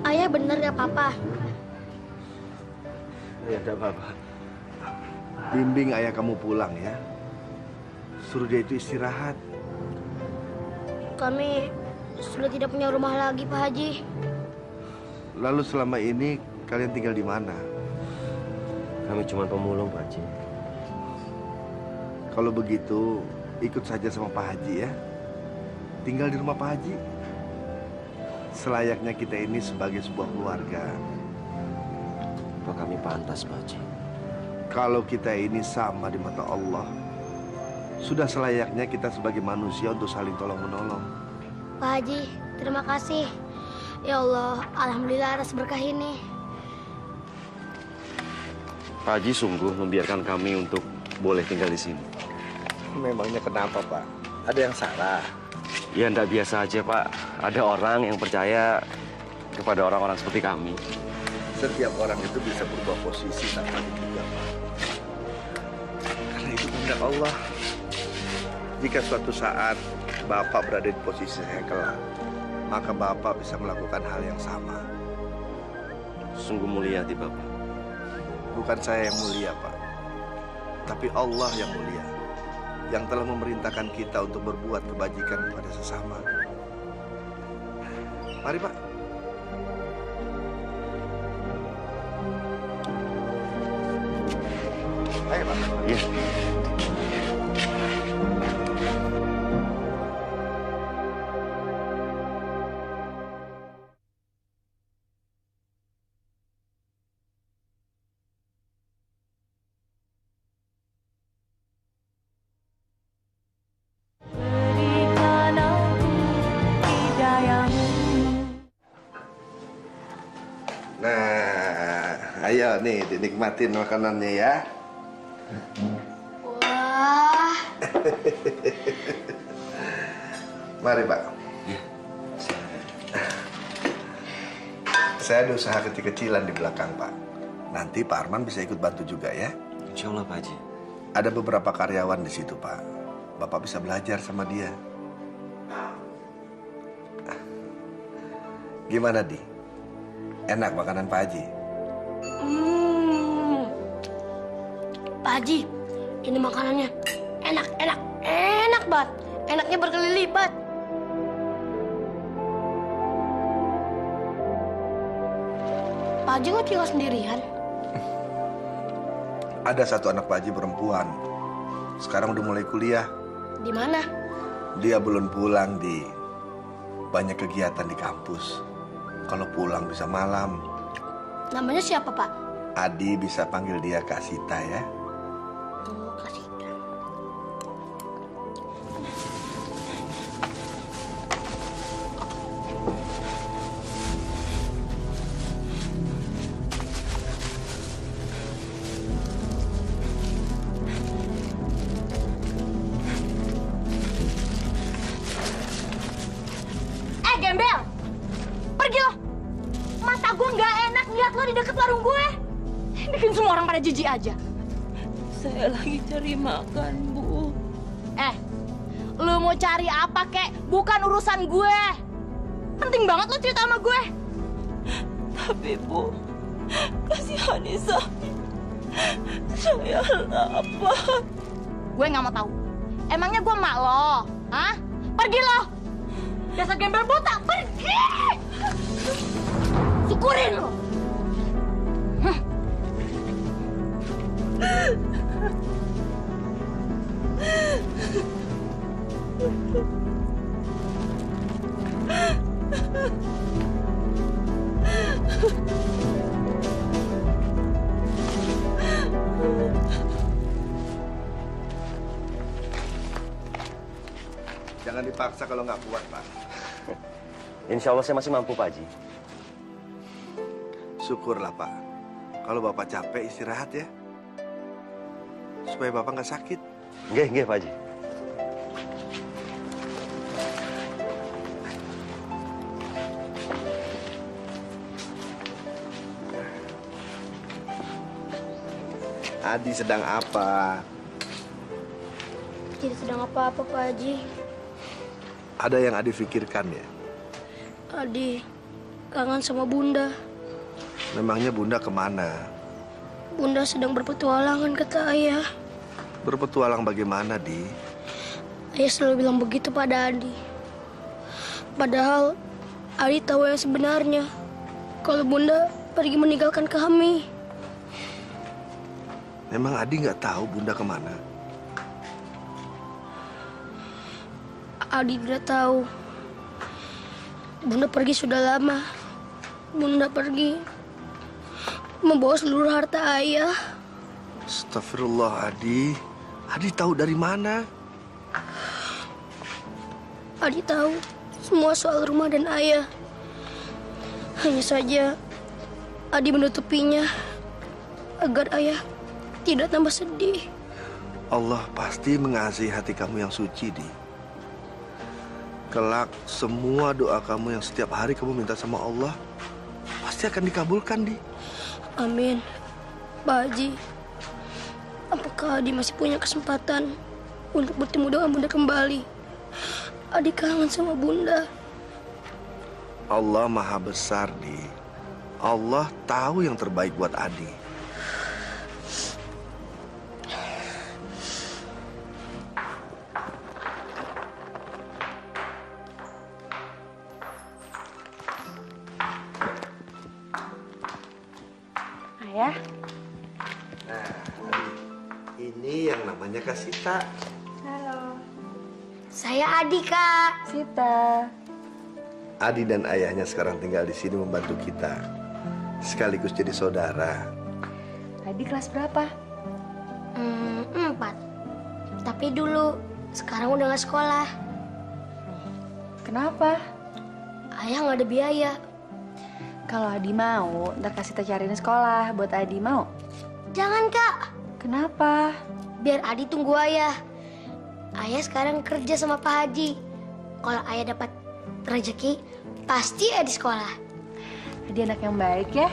Ayah bener gak apa-apa? Ya, tidak apa-apa. Bimbing ayah kamu pulang ya. Suruh dia itu istirahat. Kami sudah tidak punya rumah lagi, Pak Haji. Lalu selama ini kalian tinggal di mana? Kami cuma pemulung, Pak Haji. Kalau begitu, ikut saja sama Pak Haji ya. Tinggal di rumah Pak Haji. Selayaknya kita ini sebagai sebuah keluarga. Apa kami pantas, Pak Haji? Kalau kita ini sama di mata Allah, sudah selayaknya kita sebagai manusia untuk saling tolong-menolong. Pak Haji, terima kasih. Ya Allah, alhamdulillah atas berkah ini. Pak Haji sungguh membiarkan kami untuk boleh tinggal di sini. Memangnya kenapa, Pak? Ada yang salah? Ya, enggak biasa aja, Pak. Ada orang yang percaya kepada orang-orang seperti kami. Setiap orang itu bisa berubah posisi tanpa diduga, Pak. Karena itu kehendak Allah. Jika suatu saat Bapak berada di posisi saya kelak, maka Bapak bisa melakukan hal yang sama. Sungguh mulia hati Bapak. Bukan saya yang mulia, Pak. Tapi Allah yang mulia, yang telah memerintahkan kita untuk berbuat kebajikan kepada sesama. Mari, Pak. Ayo, Pak. Iya. Berikan aku hidayahmu Ayo nih, dinikmatin makanannya ya. Wah. Mari, Pak. Saya ada usaha kecil-kecilan di belakang, Pak. Nanti Pak Arman bisa ikut bantu juga ya. Insya Allah, Pak Haji. Ada beberapa karyawan di situ, Pak. Bapak bisa belajar sama dia. Gimana, Di? Enak makanan Pak Haji? Pak Haji, ini makanannya enak banget. Enaknya berkali lipat. Pak Haji kok tinggal sendirian? Ada satu anak Pak Haji perempuan. Sekarang udah mulai kuliah. Di mana? Dia belum pulang, Di. Banyak kegiatan di kampus. Kalau pulang bisa malam. Namanya siapa, Pak? Adi bisa panggil dia Kak Sita ya. Oh, Kak Sita. Gembel! Pergi lo! Mata gue nggak enak lihat lo di deket warung gue. Bikin semua orang pada jijik aja. Saya lagi cari makan, Bu. Lo mau cari apa, kek? Bukan urusan gue. Penting banget lo cerita sama gue. Tapi, Bu, kasihan Nisa. Saya apa? Gue nggak mau tahu. Emangnya gue emak lo? Hah? Pergi lo! Dasar gembel buta, pergi! Syukurin lo! Jangan dipaksa kalau nggak kuat, Pak. Insya Allah saya masih mampu, Pak Haji. Syukurlah, Pak. Kalau Bapak capek, istirahat ya. Supaya Bapak nggak sakit. Nggih, Pak Haji. Adi sedang apa? Tidak sedang apa-apa, Pak Haji. Ada yang Adi pikirkan ya? Adi kangen sama Bunda. Memangnya Bunda kemana? Bunda sedang berpetualangan, kata Ayah. Berpetualang bagaimana, Di? Ayah selalu bilang begitu pada Adi. Padahal Adi tahu yang sebenarnya. Kalau Bunda pergi meninggalkan kami. Memang Adi nggak tahu Bunda kemana? Adi tidak tahu. Bunda pergi sudah lama. Bunda pergi membawa seluruh harta Ayah. Astagfirullah, Adi. Adi tahu dari mana? Adi tahu semua soal rumah dan Ayah. Hanya saja Adi menutupinya agar Ayah tidak tambah sedih. Allah pasti mengasihi hati kamu yang suci, Di. Kelak semua doa kamu yang setiap hari kamu minta sama Allah pasti akan dikabulkan, Di. Amin. Pak Haji, apakah Adi masih punya kesempatan untuk bertemu dengan Bunda kembali? Adi kangen sama Bunda. Allah Maha Besar, Di. Allah tahu yang terbaik buat Adi. Ayah, Nah, ini yang namanya Kak Sita. Saya Adi, Kak. Sita. Adi dan ayahnya sekarang tinggal di sini membantu kita. Sekaligus jadi saudara. Adi kelas berapa? 4. Tapi dulu, sekarang udah gak sekolah. Kenapa? Ayah gak ada biaya. Kalau Adi mau, ntar kasih cariin sekolah buat Adi, mau? Jangan, Kak. Kenapa? Biar Adi tunggu ayah. Ayah sekarang kerja sama Pak Haji. Kalau ayah dapat rezeki, pasti Adi sekolah. Adi anak yang baik ya.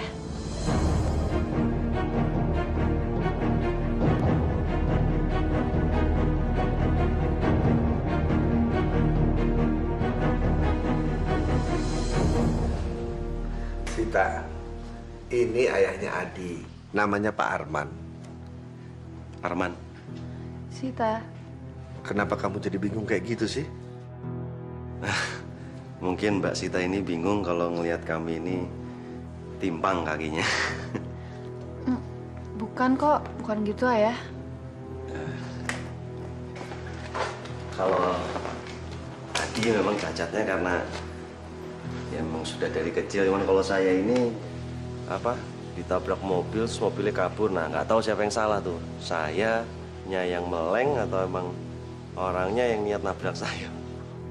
Sita, ini ayahnya Adi. Namanya Pak Arman. Arman, Sita. kenapa kamu jadi bingung kayak gitu sih? Mungkin Mbak Sita ini bingung kalau ngelihat kami ini timpang kakinya. Bukan kok, bukan gitu ayah. Kalau Adi memang cacatnya karena ya memang sudah dari kecil. Cuman kalau saya ini ditabrak mobil, terus mobilnya kabur. Nah, nggak tahu siapa yang salah tuh. Sayanya yang meleng atau emang orangnya yang niat nabrak saya.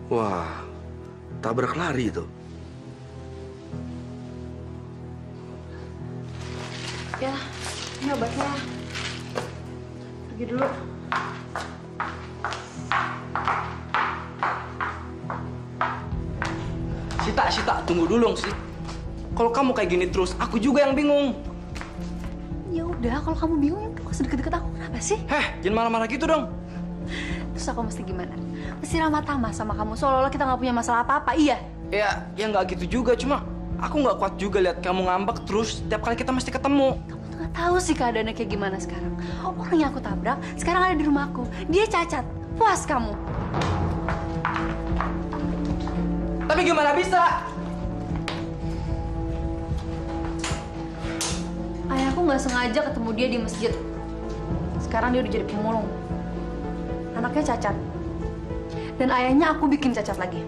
Wah, tabrak lari itu. Ya, ini obatnya. Pergi dulu. Sita, tunggu dulu dong, Sit. Kalau kamu kayak gini terus, aku juga yang bingung. Ya udah, kalau kamu bingung ya nggak usah deket-deket aku. Kenapa sih? Jangan marah-marah gitu dong. Terus aku mesti gimana? Mesti ramah tamah sama kamu seolah-olah kita nggak punya masalah apa-apa, iya? Ya nggak gitu juga. Cuma aku nggak kuat juga lihat kamu ngambek terus setiap kali kita mesti ketemu. Kamu tuh nggak tahu sih keadaannya kayak gimana sekarang. Orang yang aku tabrak sekarang ada di rumahku. Dia cacat. Puas kamu? Tapi gimana bisa? Ayahku nggak sengaja ketemu dia di masjid. Sekarang dia udah jadi pemulung. Anaknya cacat. Dan ayahnya aku bikin cacat lagi.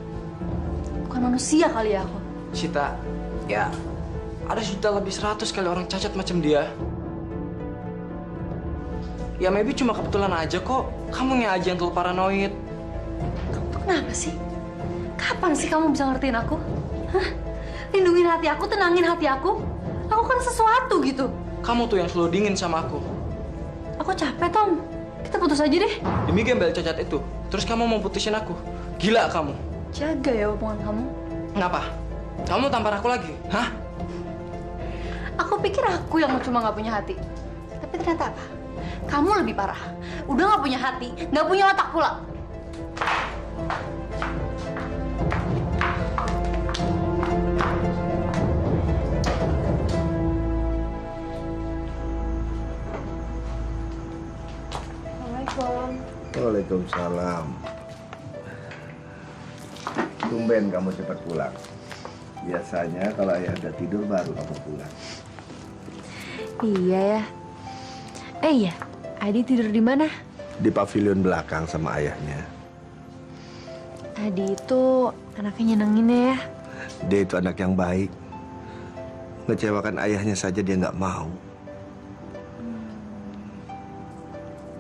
Bukan manusia kali ya aku. Sita, ya ada sudah lebih 100 kali orang cacat macam dia. Ya maybe cuma kebetulan aja kok. Kamu aja yang terlalu paranoid. Kamu tuh kenapa sih? Kapan sih kamu bisa ngertiin aku? Hah? Lindungin hati aku, tenangin hati aku. Aku kan sesuatu gitu. Kamu tuh yang selalu dingin sama aku. Aku capek, Tom. Kita putus aja deh. Demi gembel cacat itu, terus kamu mau putusin aku? Gila kamu. Jaga ya hubungan kamu. Ngapa? Kamu tampar aku lagi? Hah? Aku pikir aku yang cuma nggak punya hati. Tapi ternyata apa? Kamu lebih parah. Udah nggak punya hati, nggak punya otak pula. Waalaikumsalam. Tumben kamu cepat pulang. Biasanya kalau ayah udah tidur baru kamu pulang. Iya ya. Iya, Adi tidur di mana? Di pavilion belakang sama ayahnya. Adi itu anaknya nyenengin ya. Dia itu anak yang baik. Ngecewakan ayahnya saja dia nggak mau.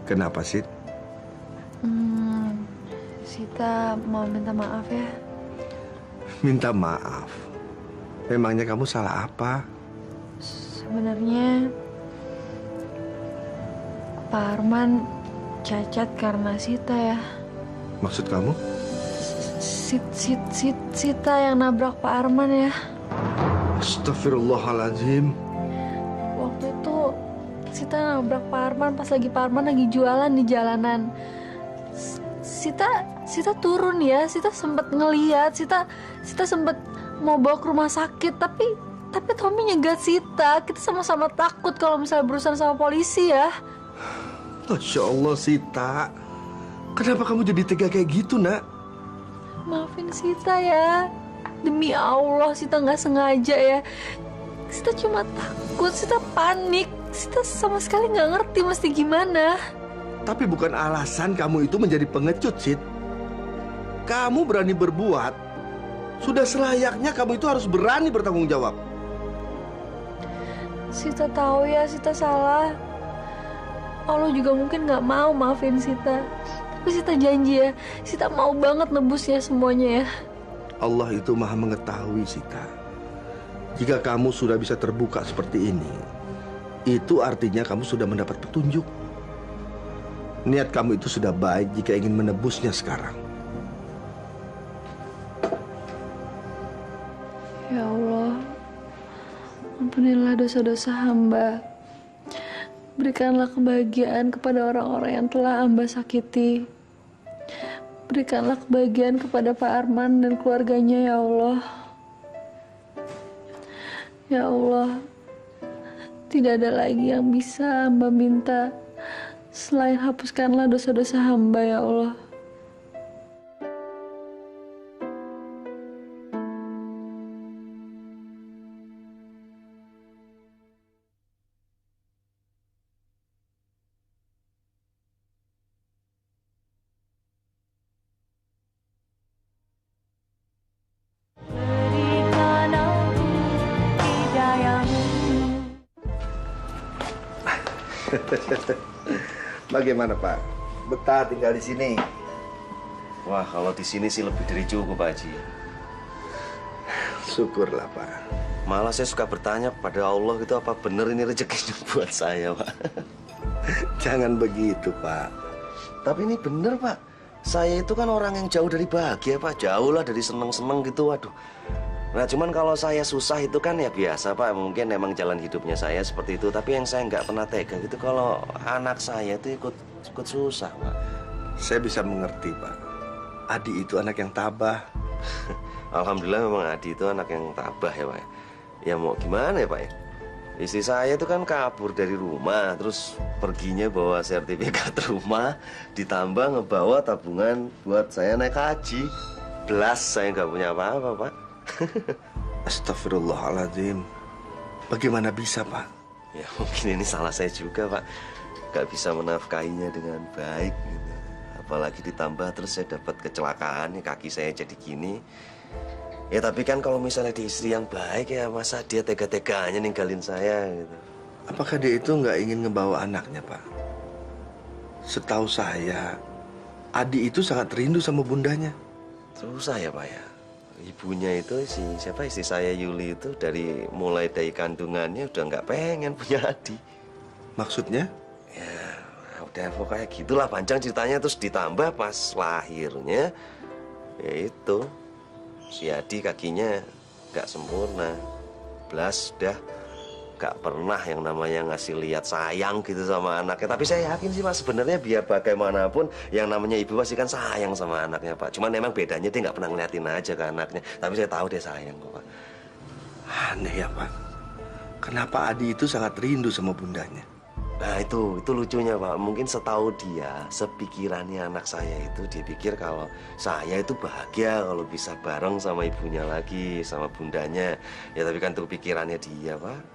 Kenapa sih? Sita mau minta maaf ya. Minta maaf? Memangnya kamu salah apa? Sebenarnya Pak Arman cacat karena Sita ya. Maksud kamu? Sita yang nabrak Pak Arman ya. Astagfirullahaladzim. Waktu itu Sita nabrak Pak Arman pas lagi Pak Arman lagi jualan di jalanan. Sita turun ya. Sita sempet ngeliat. Sita sempet mau bawa ke rumah sakit. Tapi Tommy nyegat Sita. Kita sama-sama takut kalau misalnya berurusan sama polisi ya. Masya Allah Sita. Kenapa kamu jadi tega kayak gitu nak? Maafin Sita ya. Demi Allah Sita nggak sengaja ya. Sita cuma takut. Sita panik. Sita sama sekali nggak ngerti mesti gimana. Tapi bukan alasan kamu itu menjadi pengecut, Sid. Kamu berani berbuat, sudah selayaknya kamu itu harus berani bertanggung jawab. Sita tahu ya, Sita salah. Allah juga mungkin nggak mau maafin Sita. Tapi Sita janji ya, Sita mau banget nebusnya semuanya ya. Allah itu maha mengetahui, Sita. Jika kamu sudah bisa terbuka seperti ini, itu artinya kamu sudah mendapat petunjuk. Niat kamu itu sudah baik jika ingin menebusnya sekarang. Ya Allah, ampunilah dosa-dosa hamba. Berikanlah kebahagiaan kepada orang-orang yang telah hamba sakiti. Berikanlah kebahagiaan kepada Pak Arman dan keluarganya, ya Allah. Ya Allah, tidak ada lagi yang bisa hamba minta selain hapuskanlah dosa-dosa hamba, ya Allah. Bagaimana Pak? Betah tinggal di sini? Wah, kalau di sini sih lebih dari cukup, Pak Haji. Syukurlah Pak. Malah saya suka bertanya kepada Allah gitu, apa benar ini rezekinya buat saya, Pak? Jangan begitu Pak. Tapi ini benar, Pak. Saya itu kan orang yang jauh dari bahagia, Pak. Jauh lah dari seneng-seneng gitu, waduh. Nah, cuman kalau saya susah itu kan ya biasa, Pak. Mungkin emang jalan hidupnya saya seperti itu. Tapi yang saya nggak pernah tega gitu kalau anak saya itu ikut susah, Pak. Saya bisa mengerti, Pak. Adi itu anak yang tabah. Alhamdulillah memang Adi itu anak yang tabah ya, Pak. Ya mau gimana ya, Pak ya? Istri saya itu kan kabur dari rumah, terus perginya bawa sertifikat rumah, ditambah ngebawa tabungan buat saya naik haji. Belas saya nggak punya apa-apa, Pak. Astagfirullahaladzim. Bagaimana bisa, Pak? Ya mungkin ini salah saya juga, Pak. Gak bisa menafkahinya dengan baik gitu. Apalagi ditambah terus saya dapat kecelakaan, kaki saya jadi gini. Ya tapi kan kalau misalnya di istri yang baik ya masa dia tega-teganya ninggalin saya gitu. Apakah dia itu nggak ingin ngebawa anaknya, Pak? Setahu saya, Adi itu sangat rindu sama bundanya. Susah ya, Pak ya. Ibunya itu siapa istri saya Yuli itu dari mulai dari kandungannya udah nggak pengen punya Adi. Maksudnya? Ya udah pokoknya gitulah panjang ceritanya, terus ditambah pas lahirnya ya itu si Adi kakinya nggak sempurna, belas dah nggak pernah yang namanya ngasih lihat sayang gitu sama anaknya. Tapi saya yakin sih, Mas, sebenarnya biar bagaimanapun yang namanya ibu pasti kan sayang sama anaknya, Pak. Cuman memang bedanya dia nggak pernah ngeliatin aja ke anaknya. Tapi saya tahu dia sayang kok, Pak. Aneh ya, Pak. Kenapa Adi itu sangat rindu sama bundanya? Nah itu lucunya, Pak. Mungkin setahu dia, sepikirannya anak saya itu dia pikir kalau saya itu bahagia kalau bisa bareng sama ibunya lagi, sama bundanya. Ya tapi kan itu pikirannya dia, Pak.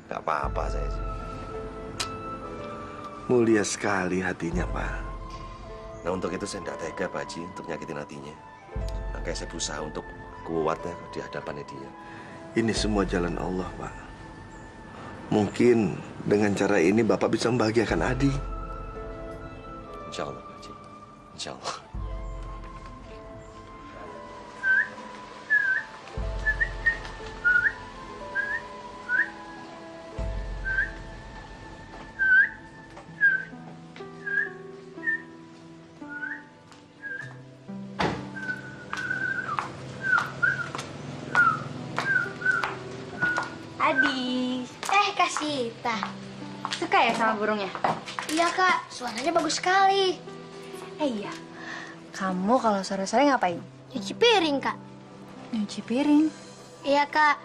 Gak apa-apa saya sih. Mulia sekali hatinya, Pak. Nah untuk itu saya tidak tega, Pak Haji, untuk nyakitin hatinya. Makanya saya berusaha untuk kuat ya di hadapannya dia. Ini semua jalan Allah, Pak. Mungkin dengan cara ini Bapak bisa membahagiakan Adi. Insya Allah, Pak Haji. Insya Allah. Adi. Kak Sita. Suka ya sama burungnya? Iya, Kak. Suaranya bagus sekali. Iya. Kamu kalau sore-sore ngapain? Nyuci piring, Kak. Nyuci piring? Iya, Kak.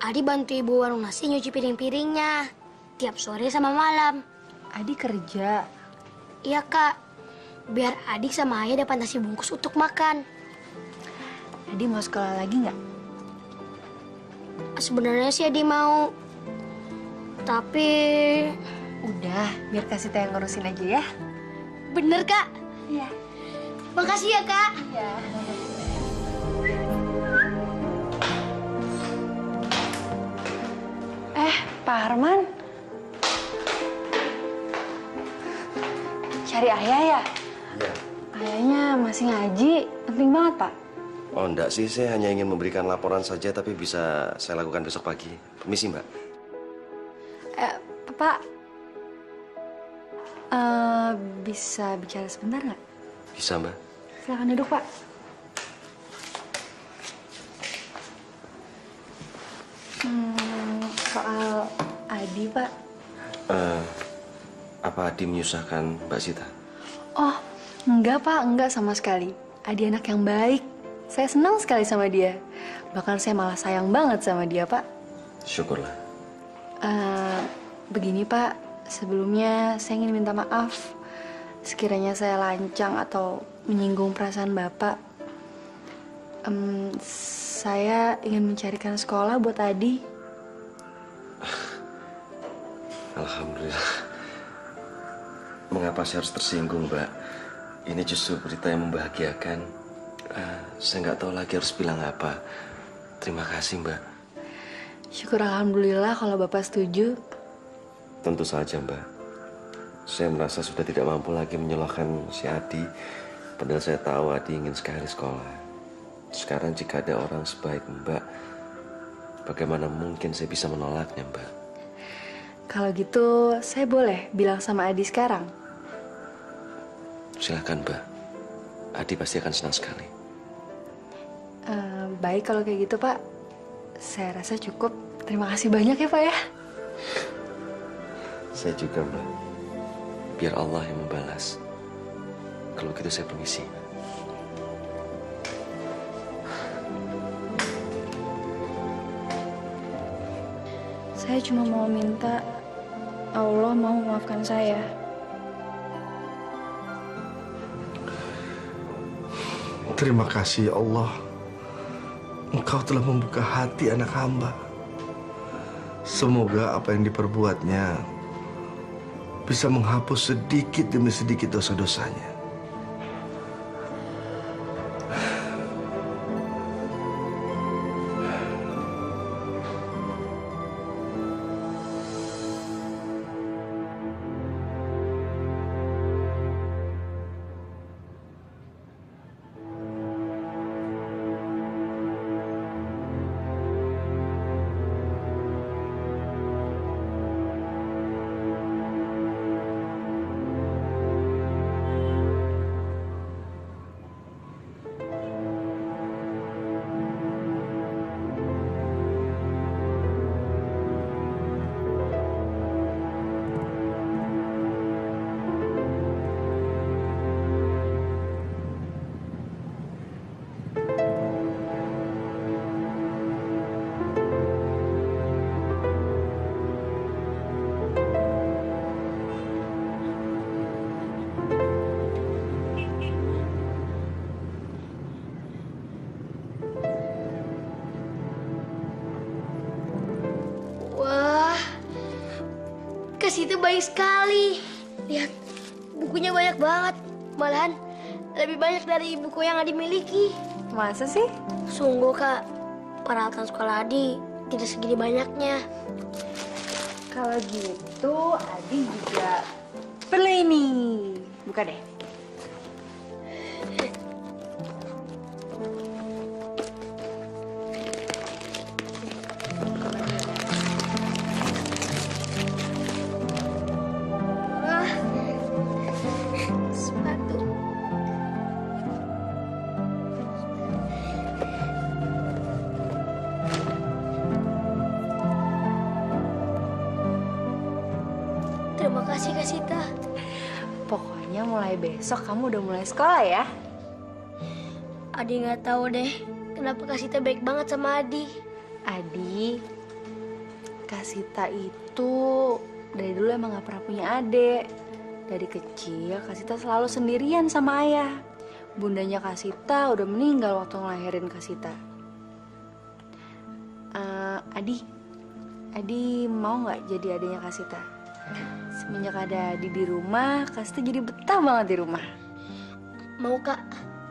Adi bantu ibu warung nasi nyuci piring-piringnya. Tiap sore sama malam. Adi kerja? Iya, Kak. Biar Adik sama Ayah dapat nasi bungkus untuk makan. Adi mau sekolah lagi nggak? Sebenarnya sih Adi mau. Tapi... Udah, biar kasih yang ngurusin aja ya. Bener, Kak? Iya. Makasih ya, Kak. Iya. Pak Arman. Cari Ayah ya? Iya. Ayahnya masih ngaji. Penting banget, Pak. Oh enggak sih, saya hanya ingin memberikan laporan saja, tapi bisa saya lakukan besok pagi. Permisi Mbak. Pak, bisa bicara sebentar nggak? Bisa Mbak. Silakan duduk Pak. Soal Adi Pak. Apa Adi menyusahkan Mbak Sita? Oh, enggak Pak, enggak sama sekali. Adi anak yang baik. Saya senang sekali sama dia. Bahkan saya malah sayang banget sama dia, Pak. Syukurlah. Begini, Pak. Sebelumnya saya ingin minta maaf. Sekiranya saya lancang atau menyinggung perasaan Bapak. Saya ingin mencarikan sekolah buat Adi. Alhamdulillah. Mengapa saya harus tersinggung, Mbak? Ini justru berita yang membahagiakan. Saya nggak tahu lagi harus bilang apa. Terima kasih, Mbak. Syukur alhamdulillah kalau Bapak setuju. Tentu saja, Mbak. Saya merasa sudah tidak mampu lagi menyalahkan si Adi. Padahal saya tahu Adi ingin sekali sekolah. Sekarang jika ada orang sebaik Mbak, bagaimana mungkin saya bisa menolaknya, Mbak? Kalau gitu, saya boleh bilang sama Adi sekarang? Silakan, Mbak. Adi pasti akan senang sekali. Baik kalau kayak gitu, Pak. Saya rasa cukup. Terima kasih banyak ya, Pak ya. Saya juga, Mbak. Biar Allah yang membalas. Kalau gitu saya permisi. Saya cuma mau minta Allah mau memaafkan saya. Terima kasih ya Allah. Engkau telah membuka hati anak hamba. Semoga apa yang diperbuatnya bisa menghapus sedikit demi sedikit dosa-dosanya. Wah, Kas itu baik sekali. Lihat, bukunya banyak banget. Malahan lebih banyak dari buku yang Adi miliki. Masa sih? Sungguh, Kak. Peralatan sekolah Adi tidak segini banyaknya. Kalau gitu, Adi juga perlu ini. Buka deh. Wah, sepatu. Terima kasih, Kak Sita. Pokoknya mulai besok kamu udah mulai sekolah ya. Adi nggak tahu deh kenapa Kak Sita baik banget sama Adi. Adi, Kak Sita itu dari dulu emang gak pernah punya adik. Dari kecil Kak Sita selalu sendirian sama ayah. Bundanya Kak Sita udah meninggal waktu ngelahirin Kak Sita. Adi mau nggak jadi adiknya Kak Sita? Semenjak ada Adi di rumah, Kak Sita jadi betah banget di rumah. Mau, Kak.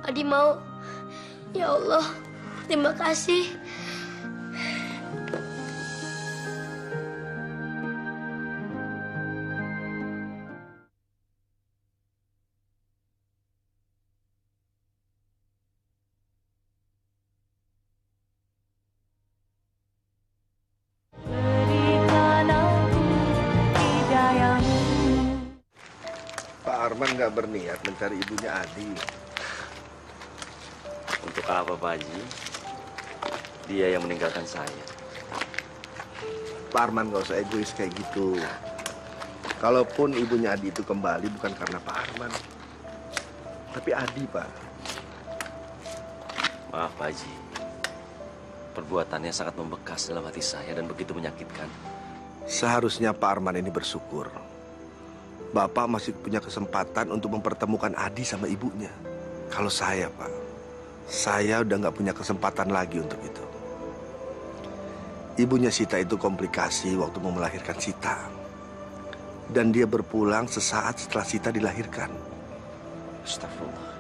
Adi mau. Ya Allah, terima kasih. Arman nggak berniat mencari ibunya Adi. Untuk apa, Pak Haji? Dia yang meninggalkan saya. Pak Arman nggak usah egois kayak gitu. Kalaupun ibunya Adi itu kembali bukan karena Pak Arman, tapi Adi, Pak. Maaf, Pak Haji. Perbuatannya sangat membekas dalam hati saya dan begitu menyakitkan. Seharusnya Pak Arman ini bersyukur. Bapak masih punya kesempatan untuk mempertemukan Adi sama ibunya. Kalau saya, Pak, saya udah nggak punya kesempatan lagi untuk itu. Ibunya Sita itu komplikasi waktu mau melahirkan Sita. Dan dia berpulang sesaat setelah Sita dilahirkan. Astagfirullah.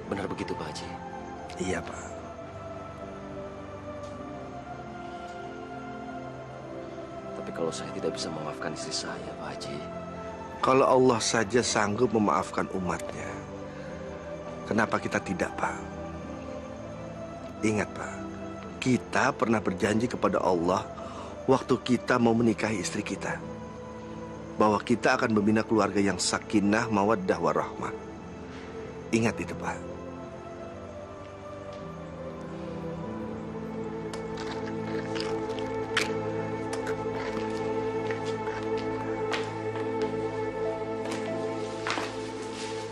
Benar begitu, Pak Haji? Iya, Pak. Tapi kalau saya tidak bisa memaafkan istri saya, Pak Haji. Kalau Allah saja sanggup memaafkan umatnya, kenapa kita tidak, Pak? Ingat, Pak, kita pernah berjanji kepada Allah waktu kita mau menikahi istri kita, bahwa kita akan membina keluarga yang sakinah, mawaddah, warahmah. Ingat itu, Pak.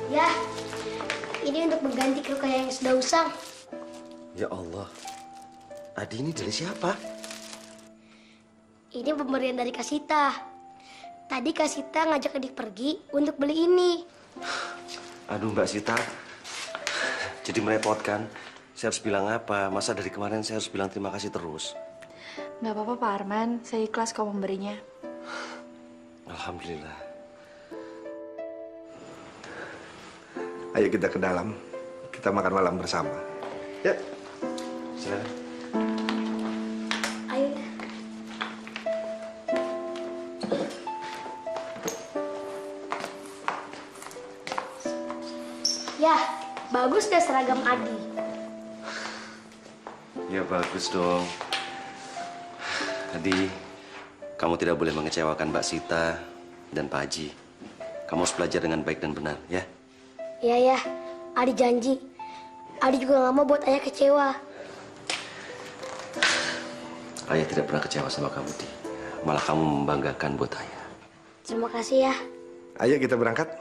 Ya, ini untuk mengganti keluka yang sudah usang. Ya Allah, Adi ini dari siapa? Ini pemberian dari Kasita. Tadi Kasita ngajak adik pergi untuk beli ini. Aduh, Mbak Sita, jadi merepotkan. Saya harus bilang apa? Masa dari kemarin saya harus bilang terima kasih terus? Nggak apa-apa, Pak Arman. Saya ikhlas kau memberinya. Alhamdulillah. Ayo kita ke dalam, kita makan malam bersama. Ya, silakan. Ayo. Ya, bagus deh seragam Adi. Ya bagus dong. Adi, kamu tidak boleh mengecewakan Mbak Sita dan Pak Haji. Kamu harus belajar dengan baik dan benar, ya? Iya, ya. Adi janji. Adi juga nggak mau buat ayah kecewa. Ayah tidak pernah kecewa sama kamu, Di. Malah kamu membanggakan buat ayah. Terima kasih ya. Ayo kita berangkat.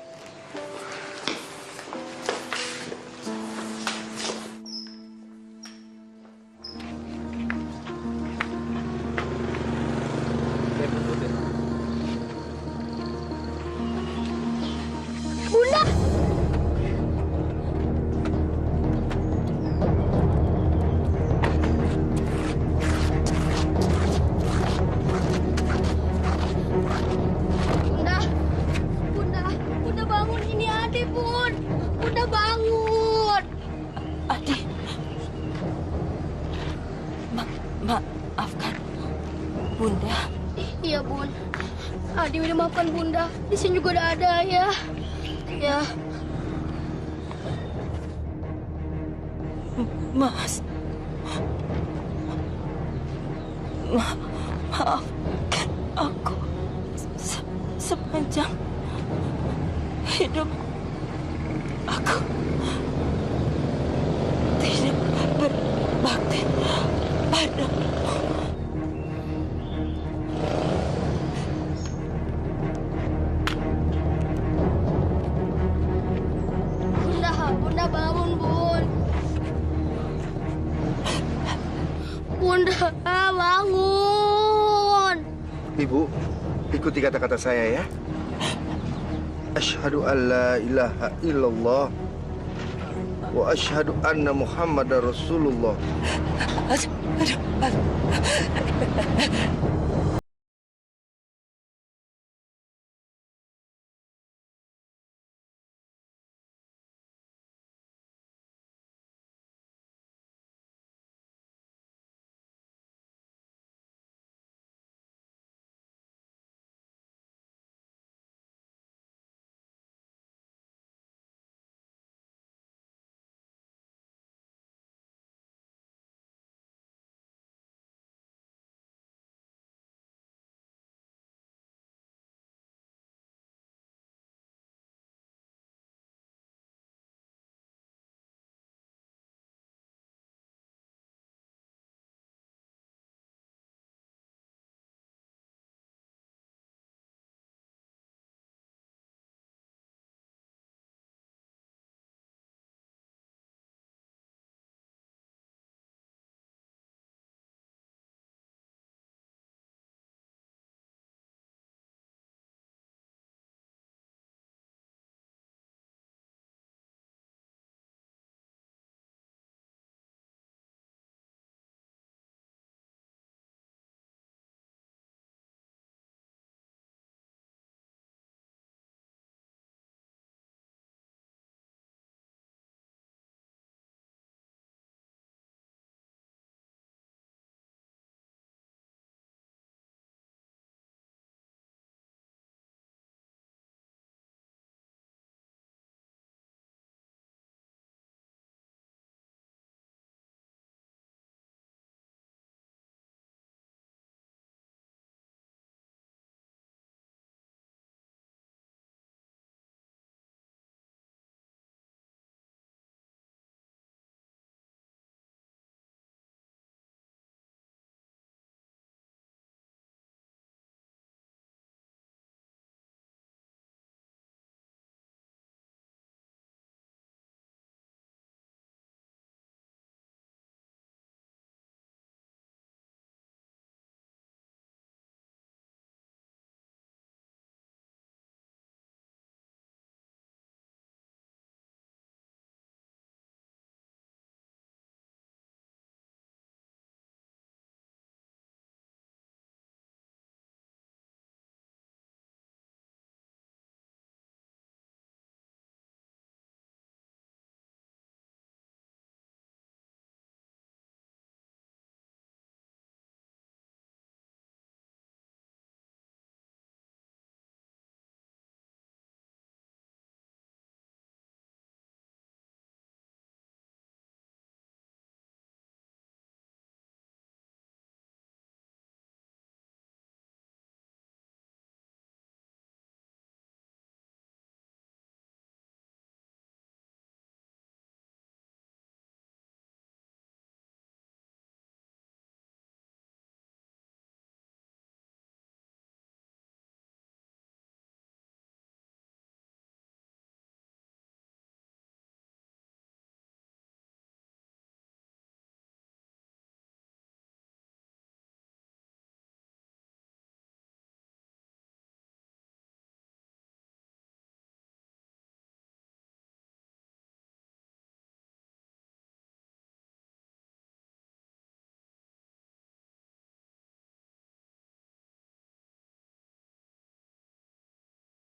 Bunda! Bunda! Bunda! Bunda bangun, ini Adi, Bun! Bunda bangun! Adi. Maafkan Bunda. Iya, Bun. Adi udah maafkan Bunda. Di sini juga udah ada ya. Ya. Mas. Maafkan aku sepanjang hidup aku tidak berbakti padamu. Bunda bangun, Bun. Bunda bangun. Ibu, ikuti kata-kata saya ya. Asyhadu an la ilaha illallah wa asyhadu anna Muhammadar Rasulullah.